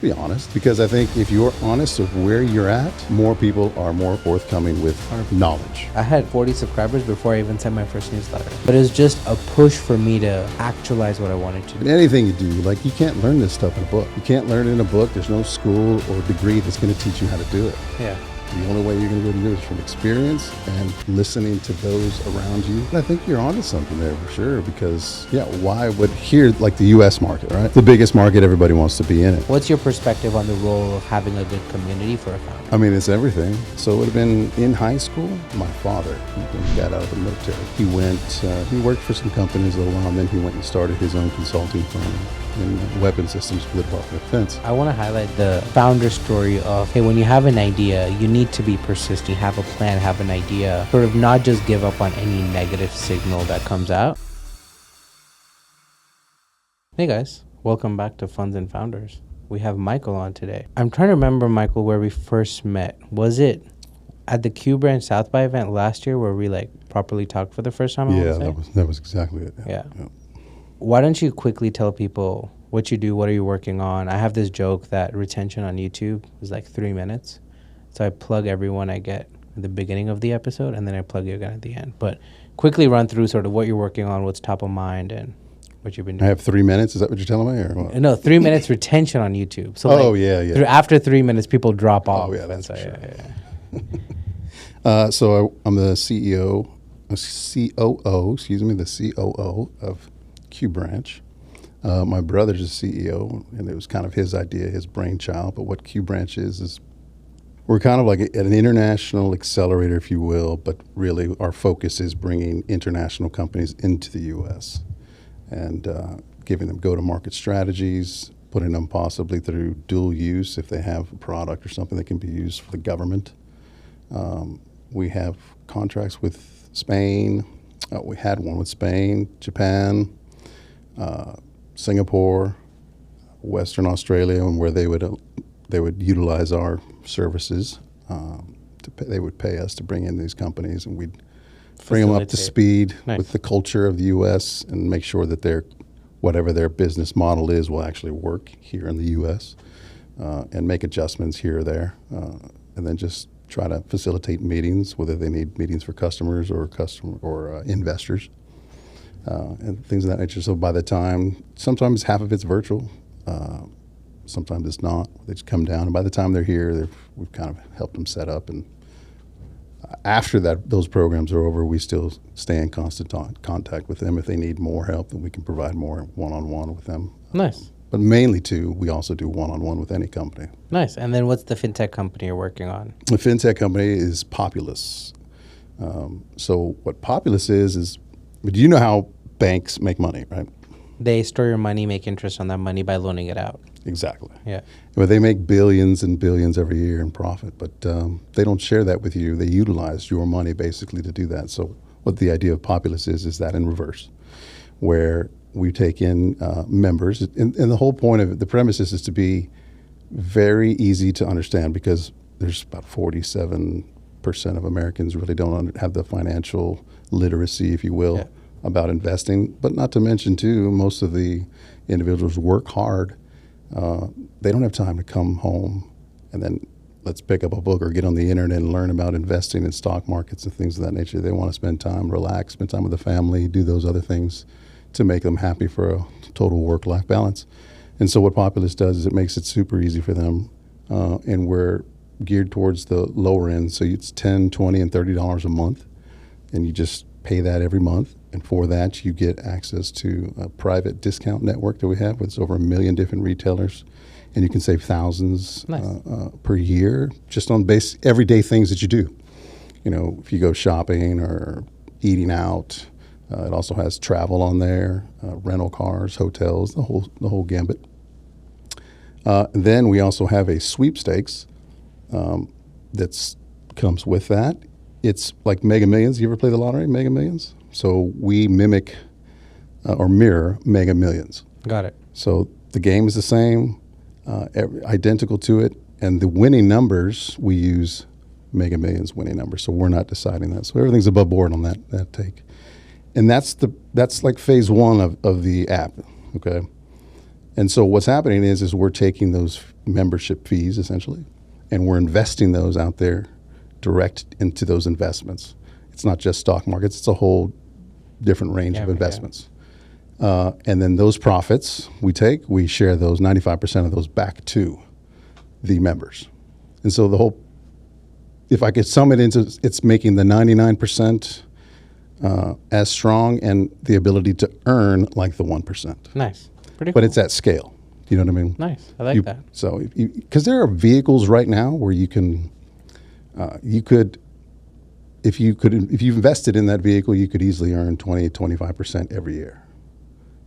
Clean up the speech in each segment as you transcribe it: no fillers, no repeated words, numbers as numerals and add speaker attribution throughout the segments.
Speaker 1: Be honest, because I think if you're honest of where you're at, more people are more forthcoming with knowledge.
Speaker 2: I had 40 subscribers before I even sent my first newsletter, but it was just a push for me to actualize what I wanted to
Speaker 1: And
Speaker 2: do.
Speaker 1: anything you do, like you can't learn this stuff in a book. You can't learn it in a book. There's no school or degree that's going to teach you how to do it.
Speaker 2: Yeah.
Speaker 1: The only way you're going to be able to do it is from experience and listening to those around you. And I think you're onto something there for sure because, why would here, like the U.S. market, right? The biggest market, everybody wants to be in it.
Speaker 2: What's your perspective on the role of having a good community for a founder?
Speaker 1: I mean, it's everything. So it would have been in high school, my father, when he got out of the military, he worked for some companies a little while, and then he went and started his own consulting firm in weapon systems for the Department of Defense.
Speaker 2: I want to highlight the founder story of, hey, when you have an idea, you need to be persistent, have a plan, have an idea, sort of not just give up on any negative signal that comes out. Hey guys, welcome back to Funds and Founders. We have Michael on today. I'm trying to remember, Michael, where we first met. Was it at the Q Branch South by event last year where we properly talked for the first time?
Speaker 1: Yeah, that was exactly it.
Speaker 2: Yeah. Why don't you quickly tell people what you do, what are you working on? I have this joke that retention on YouTube is like 3 minutes. So I plug everyone I get at the beginning of the episode, and then I plug you again at the end. But quickly run through sort of what you're working on, what's top of mind, and what you've been doing.
Speaker 1: I have 3 minutes? Is that what you're telling me? Or what?
Speaker 2: No, 3 minutes retention on YouTube. So after 3 minutes, people drop off.
Speaker 1: Oh, yeah, that's for sure.
Speaker 2: Yeah.
Speaker 1: So I'm the COO of Q Branch. My brother's a CEO, and it was kind of his idea, his brainchild. But what Q Branch is we're kind of like an international accelerator, if you will, but really our focus is bringing international companies into the U.S. and giving them go-to-market strategies, putting them possibly through dual use if they have a product or something that can be used for the government. We have contracts with Spain. We had one with Spain, Japan, Singapore, Western Australia, and where they would utilize our services. They would pay us to bring in these companies, and we'd bring them up to speed with the culture of the U.S. and make sure that whatever their business model is will actually work here in the U.S. And make adjustments here or there, and then just try to facilitate meetings, whether they need meetings for customers or investors. And things of that nature. So by the time, sometimes half of it's virtual, sometimes it's not. They just come down, and by the time they're here, we've kind of helped them set up. And after those programs are over, we still stay in constant contact with them. If they need more help, then we can provide more one-on-one with them.
Speaker 2: Nice.
Speaker 1: But mainly, too, we also do one-on-one with any company.
Speaker 2: Nice. And then what's the fintech company you're working on?
Speaker 1: The fintech company is Populist. So what Populist is, do you know how banks make money, right?
Speaker 2: They store your money, make interest on that money by loaning it out.
Speaker 1: Exactly.
Speaker 2: Yeah.
Speaker 1: Well, they make billions and billions every year in profit, but they don't share that with you. They utilize your money basically to do that. So what the idea of Populist is that in reverse, where we take in members, and the whole point of it, the premise is to be very easy to understand, because there's about 47% of Americans really don't have the financial literacy, if you will, about investing. But not to mention, too, most of the individuals work hard. They don't have time to come home and then let's pick up a book or get on the internet and learn about investing in stock markets and things of that nature. They want to spend time, relax, spend time with the family, do those other things to make them happy for a total work-life balance. And so what Populist does is it makes it super easy for them, and we're geared towards the lower end. So it's $10, $20, and $30 a month, and you just pay that every month. And for that, you get access to a private discount network that we have with over 1 million different retailers, and you can save thousands per year just on everyday things that you do. You know, if you go shopping or eating out. It also has travel on there, rental cars, hotels, the whole gambit. Then we also have a sweepstakes that comes with that. It's like Mega Millions. You ever play the lottery, Mega Millions? So we mimic or mirror Mega Millions.
Speaker 2: Got it.
Speaker 1: So the game is the same, identical to it, and the winning numbers, we use Mega Millions winning numbers. So we're not deciding that. So everything's above board on that take. And that's like phase one of the app, okay? And so what's happening is we're taking those membership fees essentially, and we're investing those out there direct into those investments. It's not just stock markets; it's a whole different range of investments. And then those profits we share those 95% of those back to the members. And so the whole, if I could sum it into, it's making the 99% as strong and the ability to earn like the 1%.
Speaker 2: Nice. Pretty
Speaker 1: But
Speaker 2: cool.
Speaker 1: it's at scale. You know what I mean?
Speaker 2: Nice. I like that.
Speaker 1: So, because there are vehicles right now where you can, if you invested in that vehicle, you could easily earn 20, 25% every year.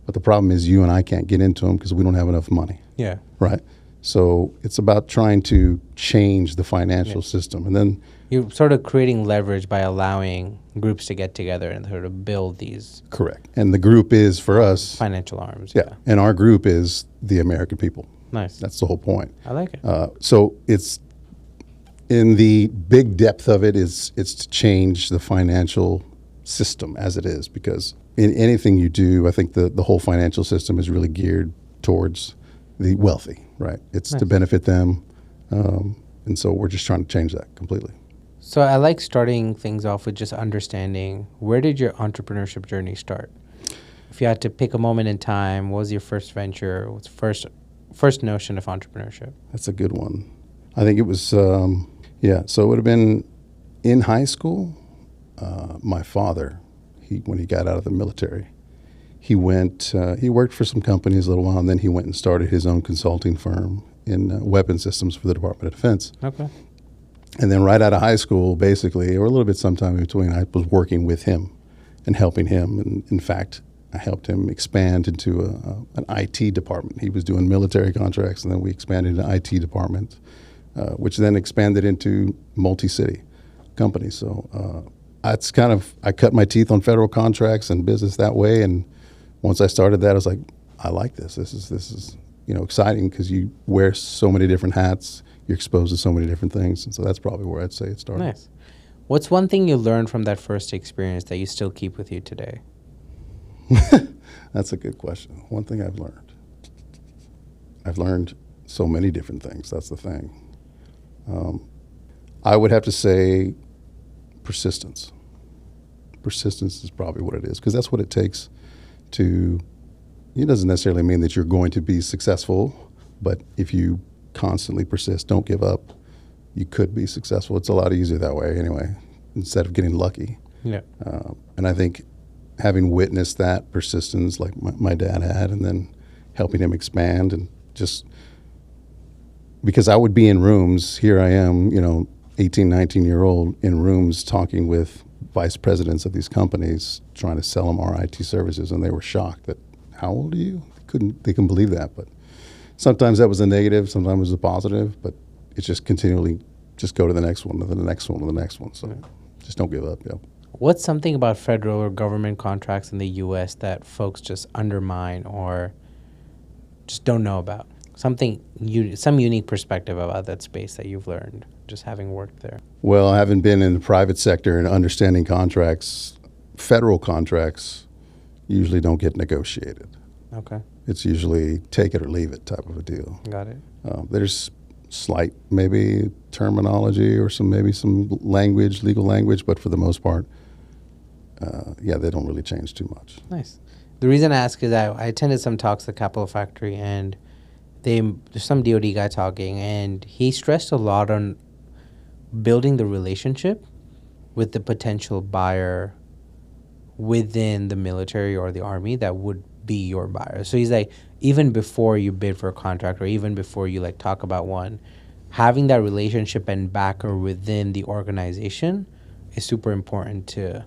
Speaker 1: But the problem is you and I can't get into them because we don't have enough money.
Speaker 2: Yeah.
Speaker 1: Right? So it's about trying to change the financial system. And then
Speaker 2: you're sort of creating leverage by allowing groups to get together and sort of build these.
Speaker 1: Correct. And the group is, for us,
Speaker 2: financial arms.
Speaker 1: Yeah. And our group is the American people.
Speaker 2: Nice.
Speaker 1: That's the whole point.
Speaker 2: I like it.
Speaker 1: So it's, in the big depth of it, it's to change the financial system as it is, because in anything you do, I think the whole financial system is really geared towards the wealthy, right? It's to benefit them. And so we're just trying to change that completely.
Speaker 2: So I like starting things off with just understanding, where did your entrepreneurship journey start? If you had to pick a moment in time, what was your first venture? What's first notion of entrepreneurship?
Speaker 1: That's a good one. I think it was, so it would have been in high school. My father, when he got out of the military, he worked for some companies a little while, and then he went and started his own consulting firm in weapon systems for the Department of Defense.
Speaker 2: Okay.
Speaker 1: And then right out of high school, basically, or a little bit sometime in between, I was working with him and helping him. And in fact, I helped him expand into an IT department. He was doing military contracts, and then we expanded into IT department, which then expanded into multi-city companies. So that's I cut my teeth on federal contracts and business that way. And once I started that, I was like, I like this. This is exciting, because you wear so many different hats. You're exposed to so many different things. And so that's probably where I'd say it started.
Speaker 2: Nice. What's one thing you learned from that first experience that you still keep with you today?
Speaker 1: That's a good question. One thing I've learned so many different things. That's the thing. I would have to say persistence. Persistence is probably what it is, because that's what it takes to, it doesn't necessarily mean that you're going to be successful, but if you constantly persist, don't give up, you could be successful. It's a lot easier that way anyway, instead of getting lucky.
Speaker 2: Yeah.
Speaker 1: And I think having witnessed that persistence like my dad had, and then helping him expand, and just because I would be in rooms, here I am, 18, 19-year-old in rooms talking with vice presidents of these companies, trying to sell them our IT services, and they were shocked that, how old are you? They couldn't believe that. But sometimes that was a negative, sometimes it was a positive, but it's just continually just go to the next one, to the next one, to the next one. So just don't give up. Yeah.
Speaker 2: What's something about federal or government contracts in the U.S. that folks just undermine or just don't know about? Some unique perspective about that space that you've learned just having worked there.
Speaker 1: Well, having been in the private sector and understanding contracts, federal contracts usually don't get negotiated.
Speaker 2: Okay.
Speaker 1: It's usually take it or leave it type of a deal.
Speaker 2: Got it.
Speaker 1: There's slight maybe terminology or some language, legal language, but for the most part, they don't really change too much.
Speaker 2: Nice. The reason I ask is I attended some talks at Capital Factory, and there's some DoD guy talking, and he stressed a lot on building the relationship with the potential buyer within the military or the army that would be your buyer. So he's like, even before you bid for a contract, or even before you talk about one, having that relationship and backer within the organization is super important to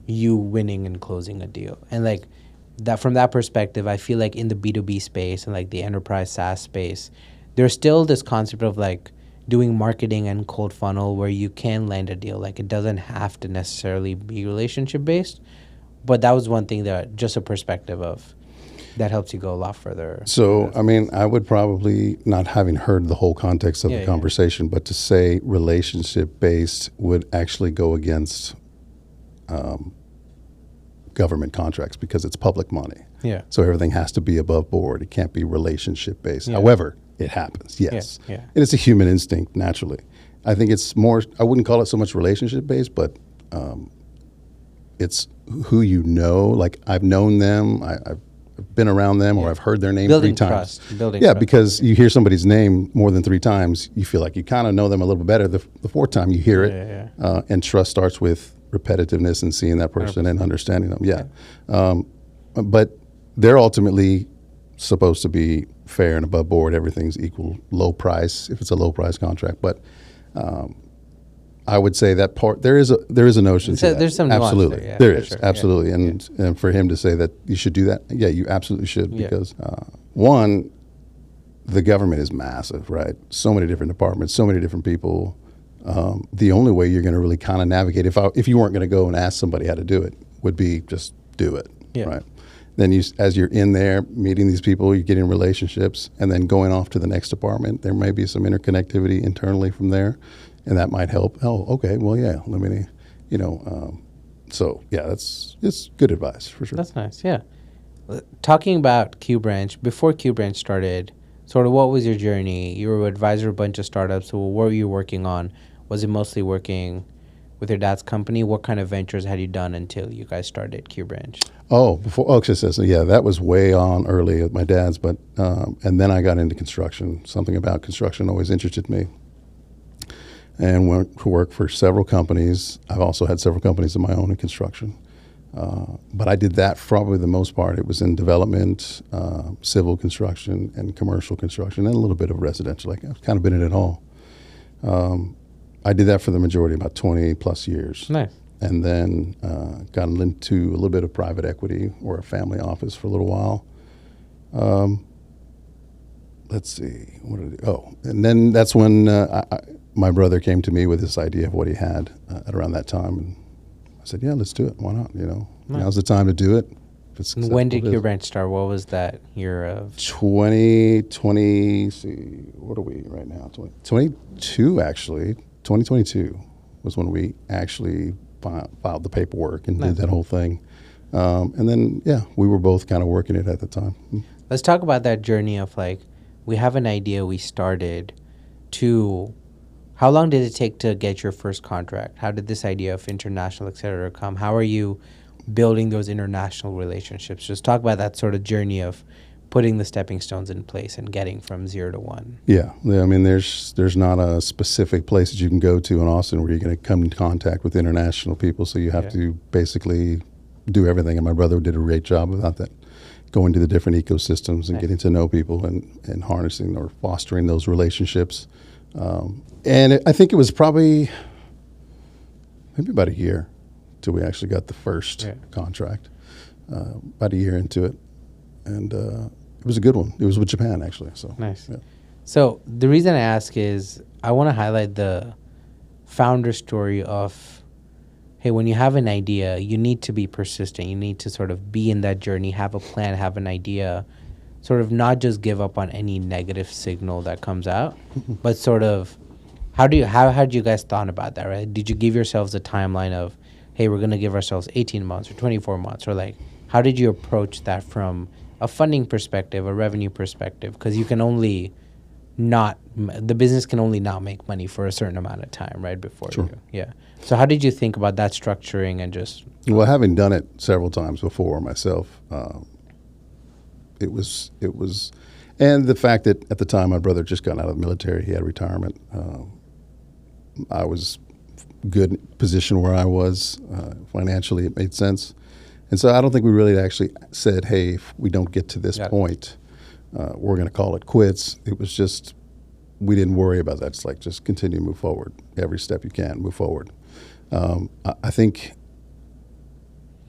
Speaker 2: you winning and closing a deal. And that, from that perspective, I feel like in the B2B space and the enterprise SaaS space, there's still this concept of doing marketing and cold funnel where you can land a deal. It doesn't have to necessarily be relationship based, but that was one thing that just a perspective of that helps you go a lot further.
Speaker 1: So, I would probably, not having heard the whole context of the conversation, but to say relationship based would actually go against government contracts, because it's public money.
Speaker 2: Yeah.
Speaker 1: So everything has to be above board. It can't be relationship based.
Speaker 2: Yeah.
Speaker 1: However, it happens. Yes.
Speaker 2: Yeah.
Speaker 1: And it's a human instinct naturally. I think it's more, I wouldn't call it so much relationship based, but it's who you know. Like I've known them, I've been around them, or I've heard their name
Speaker 2: Building
Speaker 1: 3 times.
Speaker 2: trust. Building
Speaker 1: Yeah,
Speaker 2: trust.
Speaker 1: because you hear somebody's name more than 3 times, you feel like you kind of know them a little bit better. The 4th time you hear it,
Speaker 2: Yeah.
Speaker 1: and trust starts with repetitiveness and seeing that person
Speaker 2: 100%.
Speaker 1: and understanding them. Yeah. But they're ultimately supposed to be fair and above board. Everything's equal, low price if it's a low price contract. But I would say that part there is a notion to that.
Speaker 2: There's some nuance
Speaker 1: absolutely
Speaker 2: there, yeah,
Speaker 1: there
Speaker 2: for
Speaker 1: is
Speaker 2: sure.
Speaker 1: absolutely,
Speaker 2: Yeah.
Speaker 1: And for him to say that you should do that, yeah, you absolutely should,
Speaker 2: Yeah.
Speaker 1: because one, the government is massive, right? So many different departments, so many different people. The only way you're going to really kind of navigate, if you weren't going to go and ask somebody how to do it, would be just do it,
Speaker 2: Yeah.
Speaker 1: right? Then as you're in there meeting these people, you're getting relationships, and then going off to the next department, there may be some interconnectivity internally from there, and that might help. Oh, okay, well, yeah, let me, so yeah, it's good advice for sure.
Speaker 2: That's nice. Yeah. Talking about Q Branch, before Q Branch started, sort of what was your journey? You were an advisor of a bunch of startups. So what were you working on? Was it mostly working with your dad's company? What kind of ventures had you done until you guys started Q Branch?
Speaker 1: Yeah, that was way on early at my dad's, but and then I got into construction. Something about construction always interested me, and went to work for several companies. I've also had several companies of my own in construction, but I did that for probably the most part. It was in development, civil construction, and commercial construction, and a little bit of residential. Like I've kind of been in it all. I did that for the majority, about 20 plus years.
Speaker 2: Nice.
Speaker 1: And then got into a little bit of private equity or a family office for a little while. Let's see, and then that's when my brother came to me with this idea of what he had at around that time, and I said, "Yeah, let's do it. Why not?
Speaker 2: Nice.
Speaker 1: Now's the time to do it." If it's
Speaker 2: When did
Speaker 1: successful, it
Speaker 2: Q
Speaker 1: is.
Speaker 2: Branch start? What was that year of?
Speaker 1: 2020. See, what are we right now? 2022 actually. 2022 was when we actually filed the paperwork and
Speaker 2: Nice.
Speaker 1: did that whole thing. And then, yeah, we were both kind of working it at the time.
Speaker 2: Let's talk about that journey of like, we have an idea, we started, to how long did it take to get your first contract? How did this idea of international, et cetera, come? How are you building those international relationships? Just talk about that sort of journey of putting the stepping stones in place and getting from 0 to 1.
Speaker 1: Yeah, I mean, there's not a specific place that you can go to in Austin where you're going to come in contact with international people. So you have to basically do everything. And my brother did a great job about that, going to the different ecosystems and getting to know people and harnessing or fostering those relationships. And I think it was probably maybe about a year till we actually got the first contract, about a year into it. And it was a good one. It was with Japan, actually. So
Speaker 2: Nice.
Speaker 1: yeah.
Speaker 2: So the reason I ask is I want to highlight the founder story of, hey, when you have an idea, you need to be persistent. You need to sort of be in that journey, have a plan, have an idea, sort of not just give up on any negative signal that comes out, but sort of how had you guys thought about that, right? Did you give yourselves a timeline of, hey, we're going to give ourselves 18 months or 24 months, or like, how did you approach that from a funding perspective, a revenue perspective? Because you can only the business can only not make money for a certain amount of time, right? Before
Speaker 1: Sure.
Speaker 2: So how did you think about that structuring and just?
Speaker 1: Well, having done it several times before myself, it was, and the fact that at the time my brother just got out of the military, he had retirement. I was good position where I was financially, it made sense. And so I don't think we really actually said, hey, if we don't get to this point, we're going to call it quits. It was just, we didn't worry about that. It's like, just continue to move forward. Every step you can, move forward. I think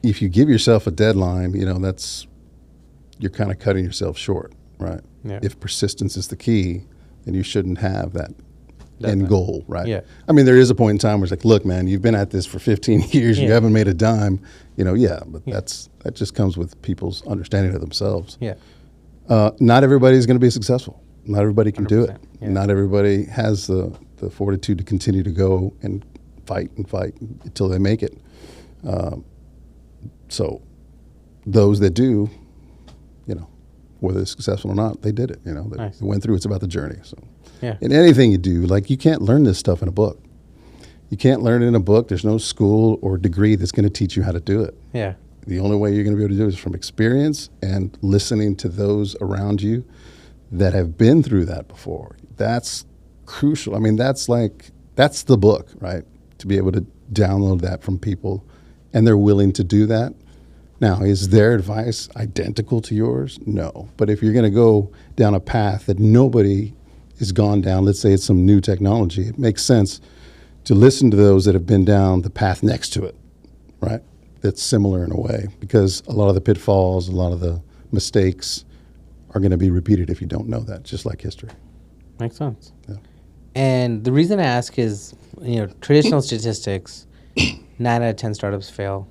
Speaker 1: if you give yourself a deadline, you're kind of cutting yourself short, right?
Speaker 2: Yeah.
Speaker 1: If persistence is the key, then you shouldn't have that end goal, right?
Speaker 2: Yeah.
Speaker 1: I mean, there is a point in time where it's like, look, man, you've been at this for 15 years, you haven't made a dime, that just comes with people's understanding of themselves.
Speaker 2: Yeah.
Speaker 1: Not everybody's going to be successful. Not everybody can do it.
Speaker 2: 100%, yeah.
Speaker 1: Not everybody has the fortitude to continue to go and fight until they make it. So those that do, you know, whether it's successful or not, they did it. You know,
Speaker 2: Nice.
Speaker 1: they went through. It's about the journey. So,
Speaker 2: Yeah.
Speaker 1: in anything you do, like you can't learn this stuff in a book. You can't learn it in a book. There's no school or degree that's going to teach you how to do it.
Speaker 2: Yeah.
Speaker 1: The only way you're going to be able to do it is from experience and listening to those around you that have been through that before. That's crucial. I mean, that's the book, right? To be able to download that from people and they're willing to do that. Now, is their advice identical to yours? No. But if you're going to go down a path that nobody has gone down, let's say it's some new technology, it makes sense to listen to those that have been down the path next to it, right? That's similar in a way, because a lot of the pitfalls, a lot of the mistakes are going to be repeated if you don't know that, just like history.
Speaker 2: Makes sense.
Speaker 1: Yeah.
Speaker 2: And the reason I ask is, traditional statistics, 9 out of 10 startups fail.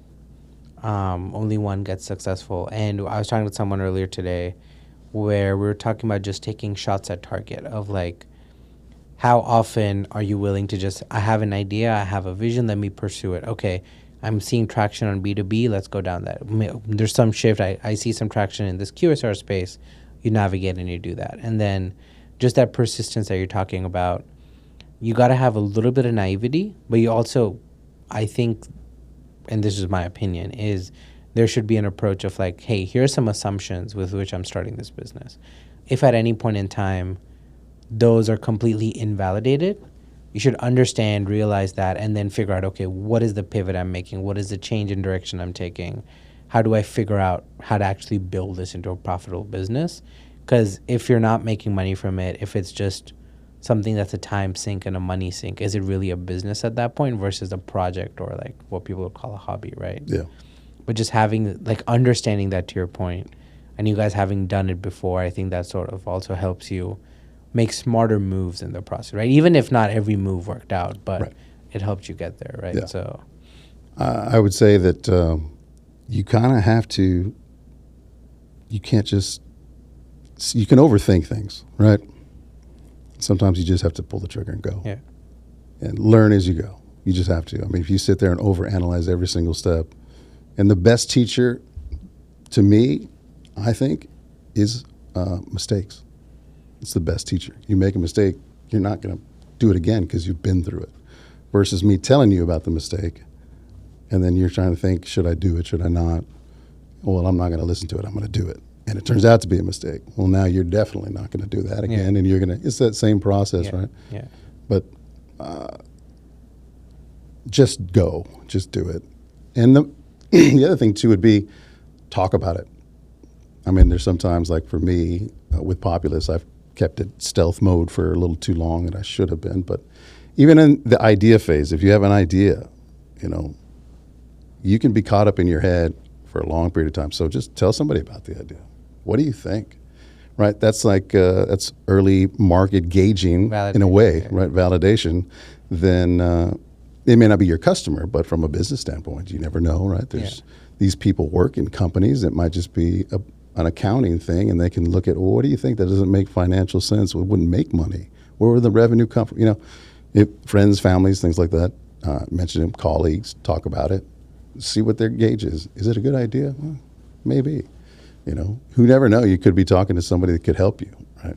Speaker 2: Only one gets successful. And I was talking with someone earlier today where we were talking about just taking shots at target of like, how often are you willing to just, I have an idea, I have a vision, let me pursue it. Okay, I'm seeing traction on B2B, let's go down that. There's some shift, I see some traction in this QSR space, you navigate and you do that. And then just that persistence that you're talking about, you got to have a little bit of naivety, but you also, I think, and this is my opinion, is there should be an approach of like, hey, here are some assumptions with which I'm starting this business. If at any point in time, those are completely invalidated, you should understand, realize that, and then figure out, okay, what is the pivot I'm making? What is the change in direction I'm taking? How do I figure out how to actually build this into a profitable business? Because if you're not making money from it, if it's just something that's a time sink and a money sink, is it really a business at that point versus a project or like what people would call a hobby, right?
Speaker 1: Yeah.
Speaker 2: But just having, like, understanding that, to your point, and you guys having done it before, I think that sort of also helps you make smarter moves in the process, right? Even if not every move worked out, but
Speaker 1: Right.
Speaker 2: it helped you get there, right?
Speaker 1: Yeah.
Speaker 2: So
Speaker 1: I would say that you kind of have to, you can't just, you can overthink things, right? Sometimes you just have to pull the trigger and go.
Speaker 2: yeah,
Speaker 1: And learn as you go. You just have to. I mean, if you sit there and overanalyze every single step, and the best teacher to me, I think, is mistakes. It's the best teacher. You make a mistake, you're not going to do it again because you've been through it. Versus me telling you about the mistake, and then you're trying to think, should I do it, should I not? Well, I'm not going to listen to it, I'm going to do it. And it turns out to be a mistake. Well, now you're definitely not going to do that again, and you're going to, it's that same process, right?
Speaker 2: Yeah.
Speaker 1: But just go, just do it. And the other thing too would be talk about it. I mean, there's sometimes, like for me with Populist, I've kept it stealth mode for a little too long, and I should have been. But even in the idea phase, if you have an idea, you can be caught up in your head for a long period of time. So just tell somebody about the idea. What do you think? Right? That's like that's early market gauging in a way, right? Validation. Then it may not be your customer, but from a business standpoint, you never know, right? There's these people work in companies. It might just be an accounting thing, and they can look at, well, what do you think that doesn't make financial sense? It wouldn't make money. Where would the revenue come from? If friends, families, things like that, mention them, colleagues, talk about it, see what their gauge is. Is it a good idea? Well, maybe. Who never know? You could be talking to somebody that could help you, right?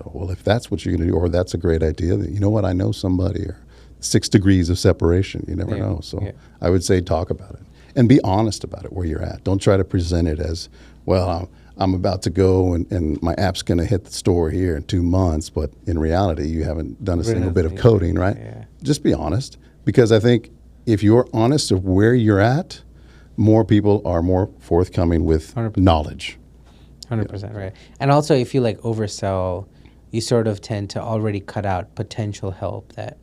Speaker 1: Well, if that's what you're going to do, or that's a great idea, then you know what? I know somebody, or 6 degrees of separation. You never know. So I would say talk about it and be honest about it where you're at. Don't try to present it as, well, I'm about to go and my app's going to hit the store here in 2 months, but in reality, you haven't done a single bit of coding, right?
Speaker 2: Yeah.
Speaker 1: Just be honest, because I think if you're honest of where you're at, more people are more forthcoming with
Speaker 2: 100%.
Speaker 1: knowledge.
Speaker 2: 100%, right. And also, if you oversell, you sort of tend to already cut out potential help that,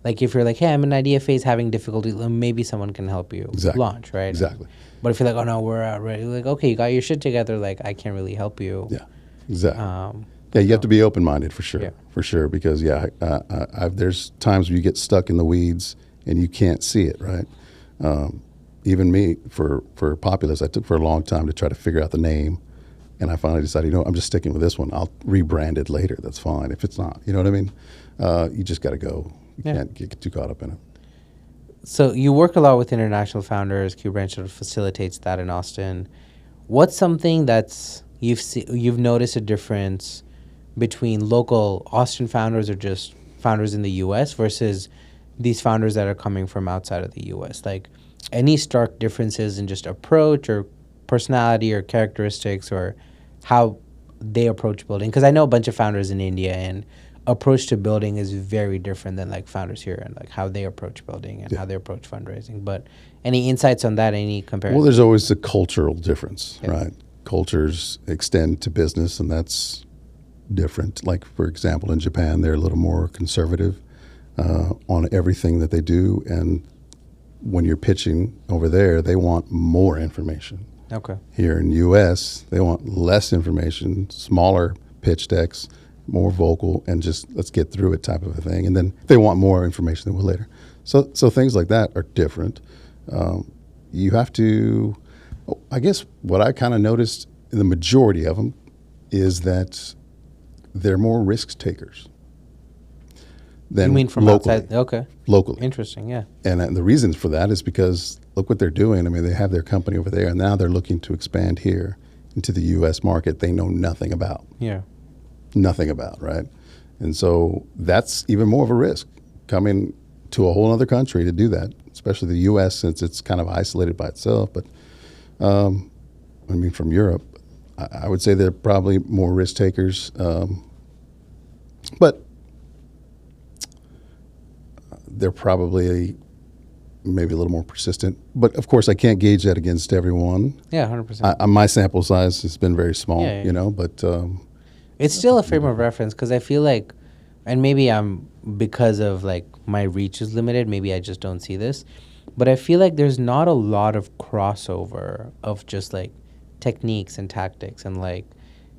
Speaker 2: like if you're like, hey, I'm in idea phase having difficulty, maybe someone can help you launch, right?
Speaker 1: Exactly.
Speaker 2: But if you're like, oh no, we're already, like, okay, you got your shit together, like I can't really help you.
Speaker 1: Yeah, exactly. You have to be open-minded for sure, because there's times where you get stuck in the weeds and you can't see it, right? Even me, for Populist, I took for a long time to try to figure out the name, and I finally decided, I'm just sticking with this one. I'll rebrand it later. That's fine if it's not. You know what I mean? You just got to go. You can't get too caught up in it.
Speaker 2: So you work a lot with international founders. QBranch sort of facilitates that in Austin. What's something that's you've noticed a difference between local Austin founders or just founders in the U.S. versus these founders that are coming from outside of the U.S.? Like, any stark differences in just approach or personality or characteristics or how they approach building? Because I know a bunch of founders in India, and approach to building is very different than like founders here, and like how they approach building and how they approach fundraising. But any insights on that? Any comparison?
Speaker 1: Well, there's always a cultural difference,
Speaker 2: Yeah.
Speaker 1: right? Cultures extend to business, and that's different. Like, for example, in Japan, they're a little more conservative on everything that they do. And when you're pitching over there, they want more information.
Speaker 2: Okay.
Speaker 1: Here in the U.S., they want less information, smaller pitch decks, more vocal, and just let's get through it type of a thing. And then they want more information than later. So things like that are different. You have to, I guess what I kind of noticed in the majority of them is that they're more risk takers than
Speaker 2: You mean from
Speaker 1: locally.
Speaker 2: outside? Okay.
Speaker 1: Locally.
Speaker 2: Interesting. Yeah.
Speaker 1: And the reason for that is because look what they're doing. I mean, they have their company over there, and now they're looking to expand here into the U.S. market they know nothing about.
Speaker 2: Yeah.
Speaker 1: Nothing about, right? And so that's even more of a risk, coming to a whole other country to do that, especially the U.S. since it's kind of isolated by itself. But I mean, from Europe, I would say they're probably more risk takers. But they're probably maybe a little more persistent. But of course, I can't gauge that against everyone.
Speaker 2: Yeah. 100%.
Speaker 1: My sample size has been very small,
Speaker 2: Yeah, yeah.
Speaker 1: you know, but
Speaker 2: It's still a frame of reference because I feel like, and maybe I'm, because of like my reach is limited, maybe I just don't see this, but I feel like there's not a lot of crossover of just like techniques and tactics, and like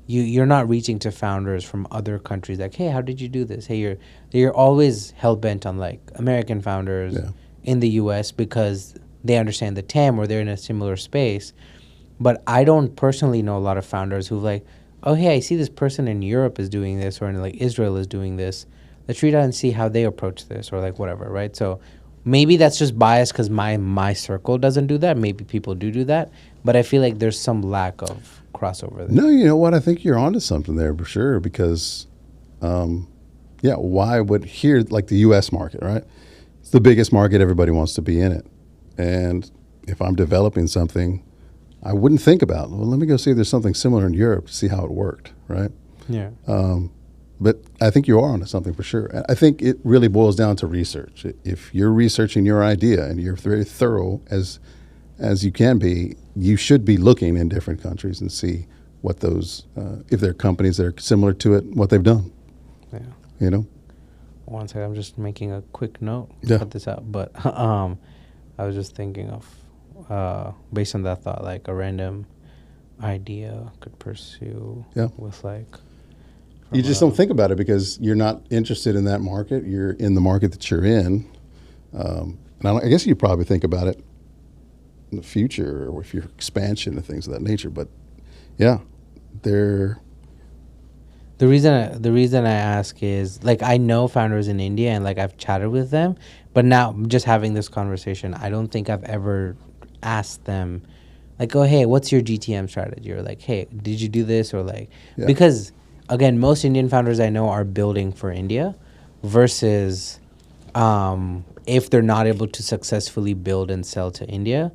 Speaker 2: you're not reaching to founders from other countries like, hey, how did you do this? Hey, you're always hell bent on like American founders
Speaker 1: Yeah.
Speaker 2: in the U.S. because they understand the TAM or they're in a similar space. But I don't personally know a lot of founders who like, oh, hey, I see this person in Europe is doing this, or in like Israel is doing this. Let's read out and see how they approach this, or like whatever, right? So maybe that's just biased because my circle doesn't do that. Maybe people do that, but I feel like there's some lack of crossover there.
Speaker 1: no, you know what? I think you're onto something there for sure because, why would here, like the U.S. market, right? It's the biggest market. Everybody wants to be in it. And if I'm developing something, I wouldn't think about, well, let me go see if there's something similar in Europe to see how it worked, right?
Speaker 2: Yeah.
Speaker 1: But I think you are onto something for sure. I think it really boils down to research. If you're researching your idea and you're very thorough as you can be, you should be looking in different countries and see what those, if there are companies that are similar to it, what they've done.
Speaker 2: Yeah.
Speaker 1: You know?
Speaker 2: One second, I'm just making a quick note.
Speaker 1: Yeah.
Speaker 2: Cut this out. But I was just thinking of, based on that thought, like a random idea could pursue with like.
Speaker 1: You just don't think about it because you're not interested in that market. You're in the market that you're in. And I guess you probably think about it in the future or with your expansion and things of that nature. But yeah, they're.
Speaker 2: The reason I ask is like I know founders in India and like I've chatted with them, but now just having this conversation, I don't think I've ever asked them like, oh, hey, what's your GTM strategy? Or like, hey, did you do this? Or like, because again, most Indian founders I know are building for India versus if they're not able to successfully build and sell to India,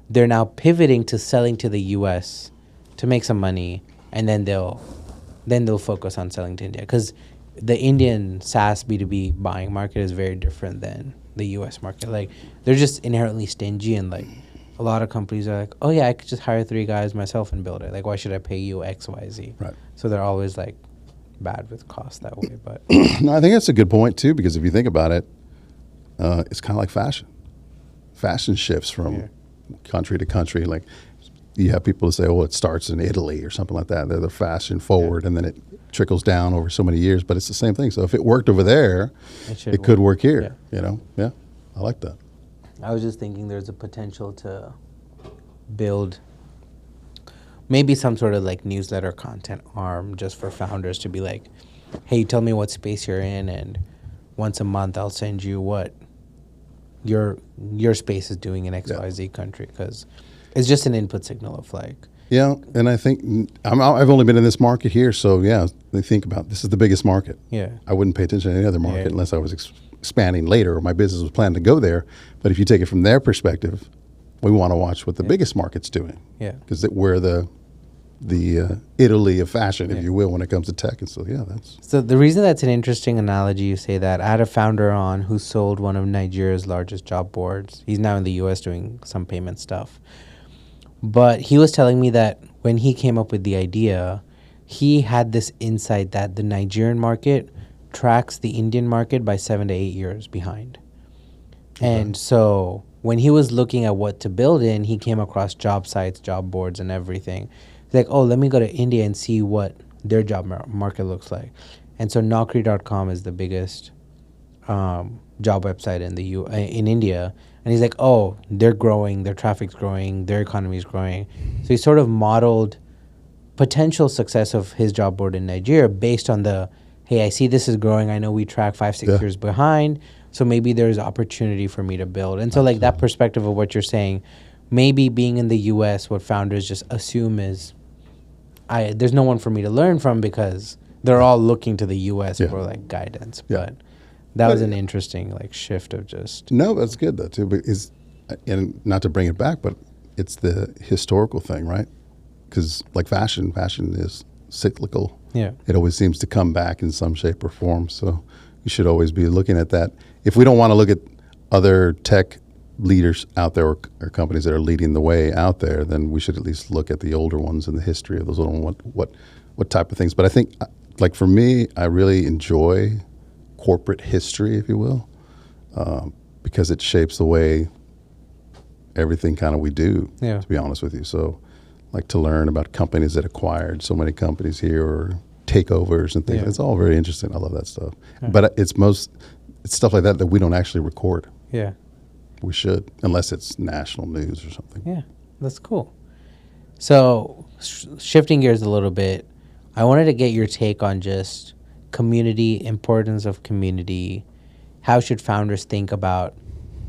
Speaker 2: they're now pivoting to selling to the US to make some money, and then they'll focus on selling to India. Because the Indian SaaS B2B buying market is very different than the US market. Like, they're just inherently stingy, and like a lot of companies are like, oh yeah, I could just hire 3 guys myself and build it. Like, why should I pay you X, Y, Z?
Speaker 1: Right.
Speaker 2: So they're always like bad with cost that way. But
Speaker 1: No, I think that's a good point too, because if you think about it, it's kind of like fashion. Fashion shifts from country to country. Like, you have people who say, oh, it starts in Italy or something like that. They're the fashion forward, and then it trickles down over so many years. But it's the same thing. So if it worked over there, it could work here.
Speaker 2: Yeah.
Speaker 1: You know? Yeah, I like that.
Speaker 2: I was just thinking there's a potential to build maybe some sort of like newsletter content arm just for founders to be like, hey, tell me what space you're in, and once a month I'll send you what your space is doing in XYZ country, because it's just an input signal of like,
Speaker 1: Yeah, and I think I've only been in this market here, so yeah, they think about this is the biggest market.
Speaker 2: Yeah.
Speaker 1: I wouldn't pay attention to any other market
Speaker 2: Yeah.
Speaker 1: unless I was expanding later or my business was planned to go there. But if you take it from their perspective, we want to watch what the biggest market's doing.
Speaker 2: Yeah.
Speaker 1: Because we're the Italy of fashion,
Speaker 2: Yeah.
Speaker 1: if you will, when it comes to tech. And so, yeah, that's
Speaker 2: So the reason that's an interesting analogy you say that, I had a founder on who sold one of Nigeria's largest job boards. He's now in the US doing some payment stuff. But he was telling me that when he came up with the idea, he had this insight that the Nigerian market tracks the Indian market by 7 to 8 years behind. And so when he was looking at what to build in, he came across job sites, job boards, and everything. He's like, oh, let me go to India and see what their job market looks like. And so Naukri.com is the biggest job website in India. And he's like, oh, they're growing, their traffic's growing, their economy is growing. So he sort of modeled potential success of his job board in Nigeria based on hey, I see this is growing. I know we track 5-6 years behind. So maybe there's opportunity for me to build. And so like that perspective of what you're saying, maybe being in the US, what founders just assume is, there's no one for me to learn from because they're all looking to the US for like guidance. But that was an interesting like shift of just.
Speaker 1: No, that's good though too. But and not to bring it back, but it's the historical thing, right? Because like fashion is cyclical.
Speaker 2: Yeah.
Speaker 1: It always seems to come back in some shape or form. So you should always be looking at that. If we don't want to look at other tech leaders out there or companies that are leading the way out there, then we should at least look at the older ones and the history of those little what type of things. But I think, like for me, I really enjoy corporate history, if you will, because it shapes the way everything kind of we do, to be honest with you. So like to learn about companies that acquired so many companies here or takeovers and things. It's all very interesting. I love that stuff. But it's stuff like that we don't actually record.
Speaker 2: Yeah.
Speaker 1: We should, unless it's national news or something.
Speaker 2: Yeah, that's cool. So shifting gears a little bit, I wanted to get your take on just community, importance of community. How should founders think about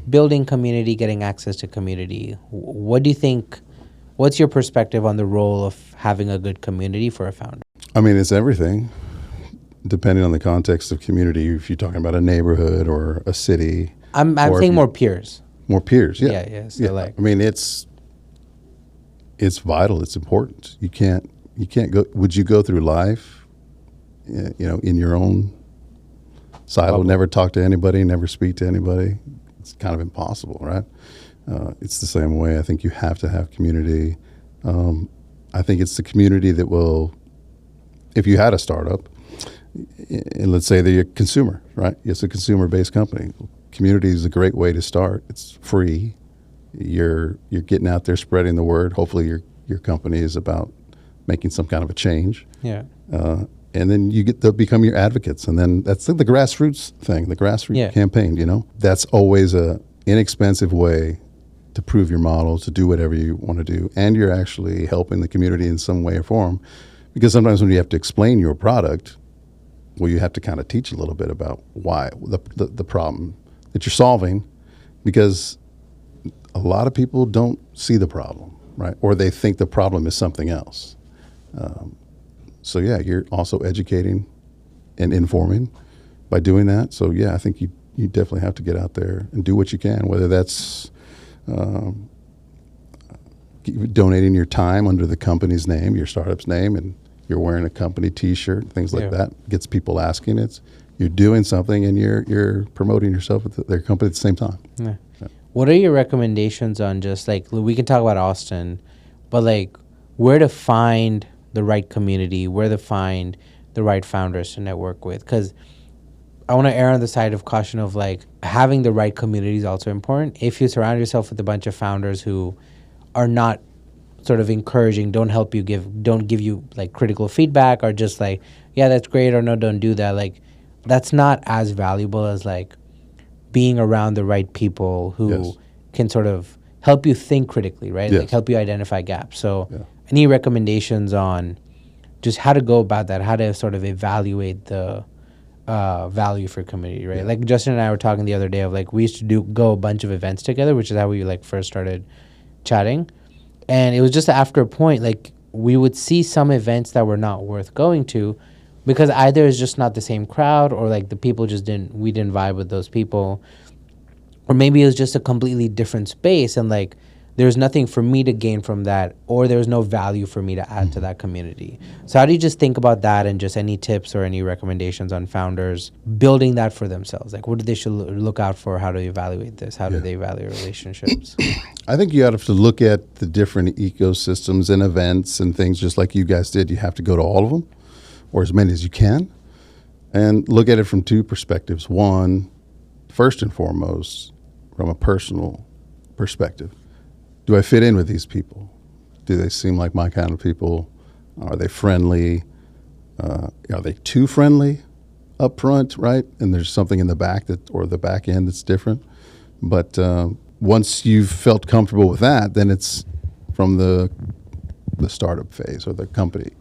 Speaker 2: building community, getting access to community? What do you think, what's your perspective on the role of having a good community for a founder?
Speaker 1: I mean, it's everything, depending on the context of community. If you're talking about a neighborhood or a city.
Speaker 2: I'm saying more peers.
Speaker 1: More peers, yeah.
Speaker 2: Yeah. So like,
Speaker 1: I mean, it's vital. It's important. You can't go. Would you go through life, in your own silo, never talk to anybody, never speak to anybody? It's kind of impossible, right? It's the same way. I think you have to have community. I think it's the community that will, if you had a startup, and let's say they're a consumer, right? It's a consumer-based company. Community is a great way to start. It's free. You're getting out there spreading the word. Hopefully your company is about making some kind of a change.
Speaker 2: Yeah.
Speaker 1: And then they'll become your advocates. And then that's the grassroots thing, the grassroots campaign, That's always a inexpensive way to prove your model, to do whatever you want to do. And you're actually helping the community in some way or form. Because sometimes when you have to explain your product, well, you have to kind of teach a little bit about why, the problem that you're solving, because a lot of people don't see the problem, right? Or they think the problem is something else. So yeah, you're also educating and informing by doing that. So yeah, I think you definitely have to get out there and do what you can, whether that's donating your time under the company's name, your startup's name, and you're wearing a company T-shirt, things like that. Gets people asking. You're doing something and you're promoting yourself at their company at the same time.
Speaker 2: Yeah. What are your recommendations on just like, we can talk about Austin, but like where to find the right community, where to find the right founders to network with? Because I want to err on the side of caution of like having the right community is also important. If you surround yourself with a bunch of founders who are not sort of encouraging, don't give you like critical feedback, or just like, yeah, that's great, or no, don't do that. Like that's not as valuable as like being around the right people who can sort of help you think critically, right? Like help you identify gaps. So any recommendations on just how to go about that, how to sort of evaluate the value for community, right? Like Justin and I were talking the other day of like, we used to go a bunch of events together, which is how we like first started chatting. And it was just after a point, like we would see some events that were not worth going to because either it's just not the same crowd or like the people just we didn't vibe with those people. Or maybe it was just a completely different space and like there's nothing for me to gain from that or there's no value for me to add to that community. So how do you just think about that and just any tips or any recommendations on founders building that for themselves? Like what do they should look out for? How do they evaluate this? How do they evaluate relationships?
Speaker 1: I think you have to look at the different ecosystems and events and things just like you guys did. You have to go to all of them or as many as you can and look at it from two perspectives. One, first and foremost, from a personal perspective. Do I fit in with these people? Do they seem like my kind of people? Are they friendly? Are they too friendly up front, right? And there's something in the back or the back end that's different. But once you've felt comfortable with that, then it's from the startup phase or the company.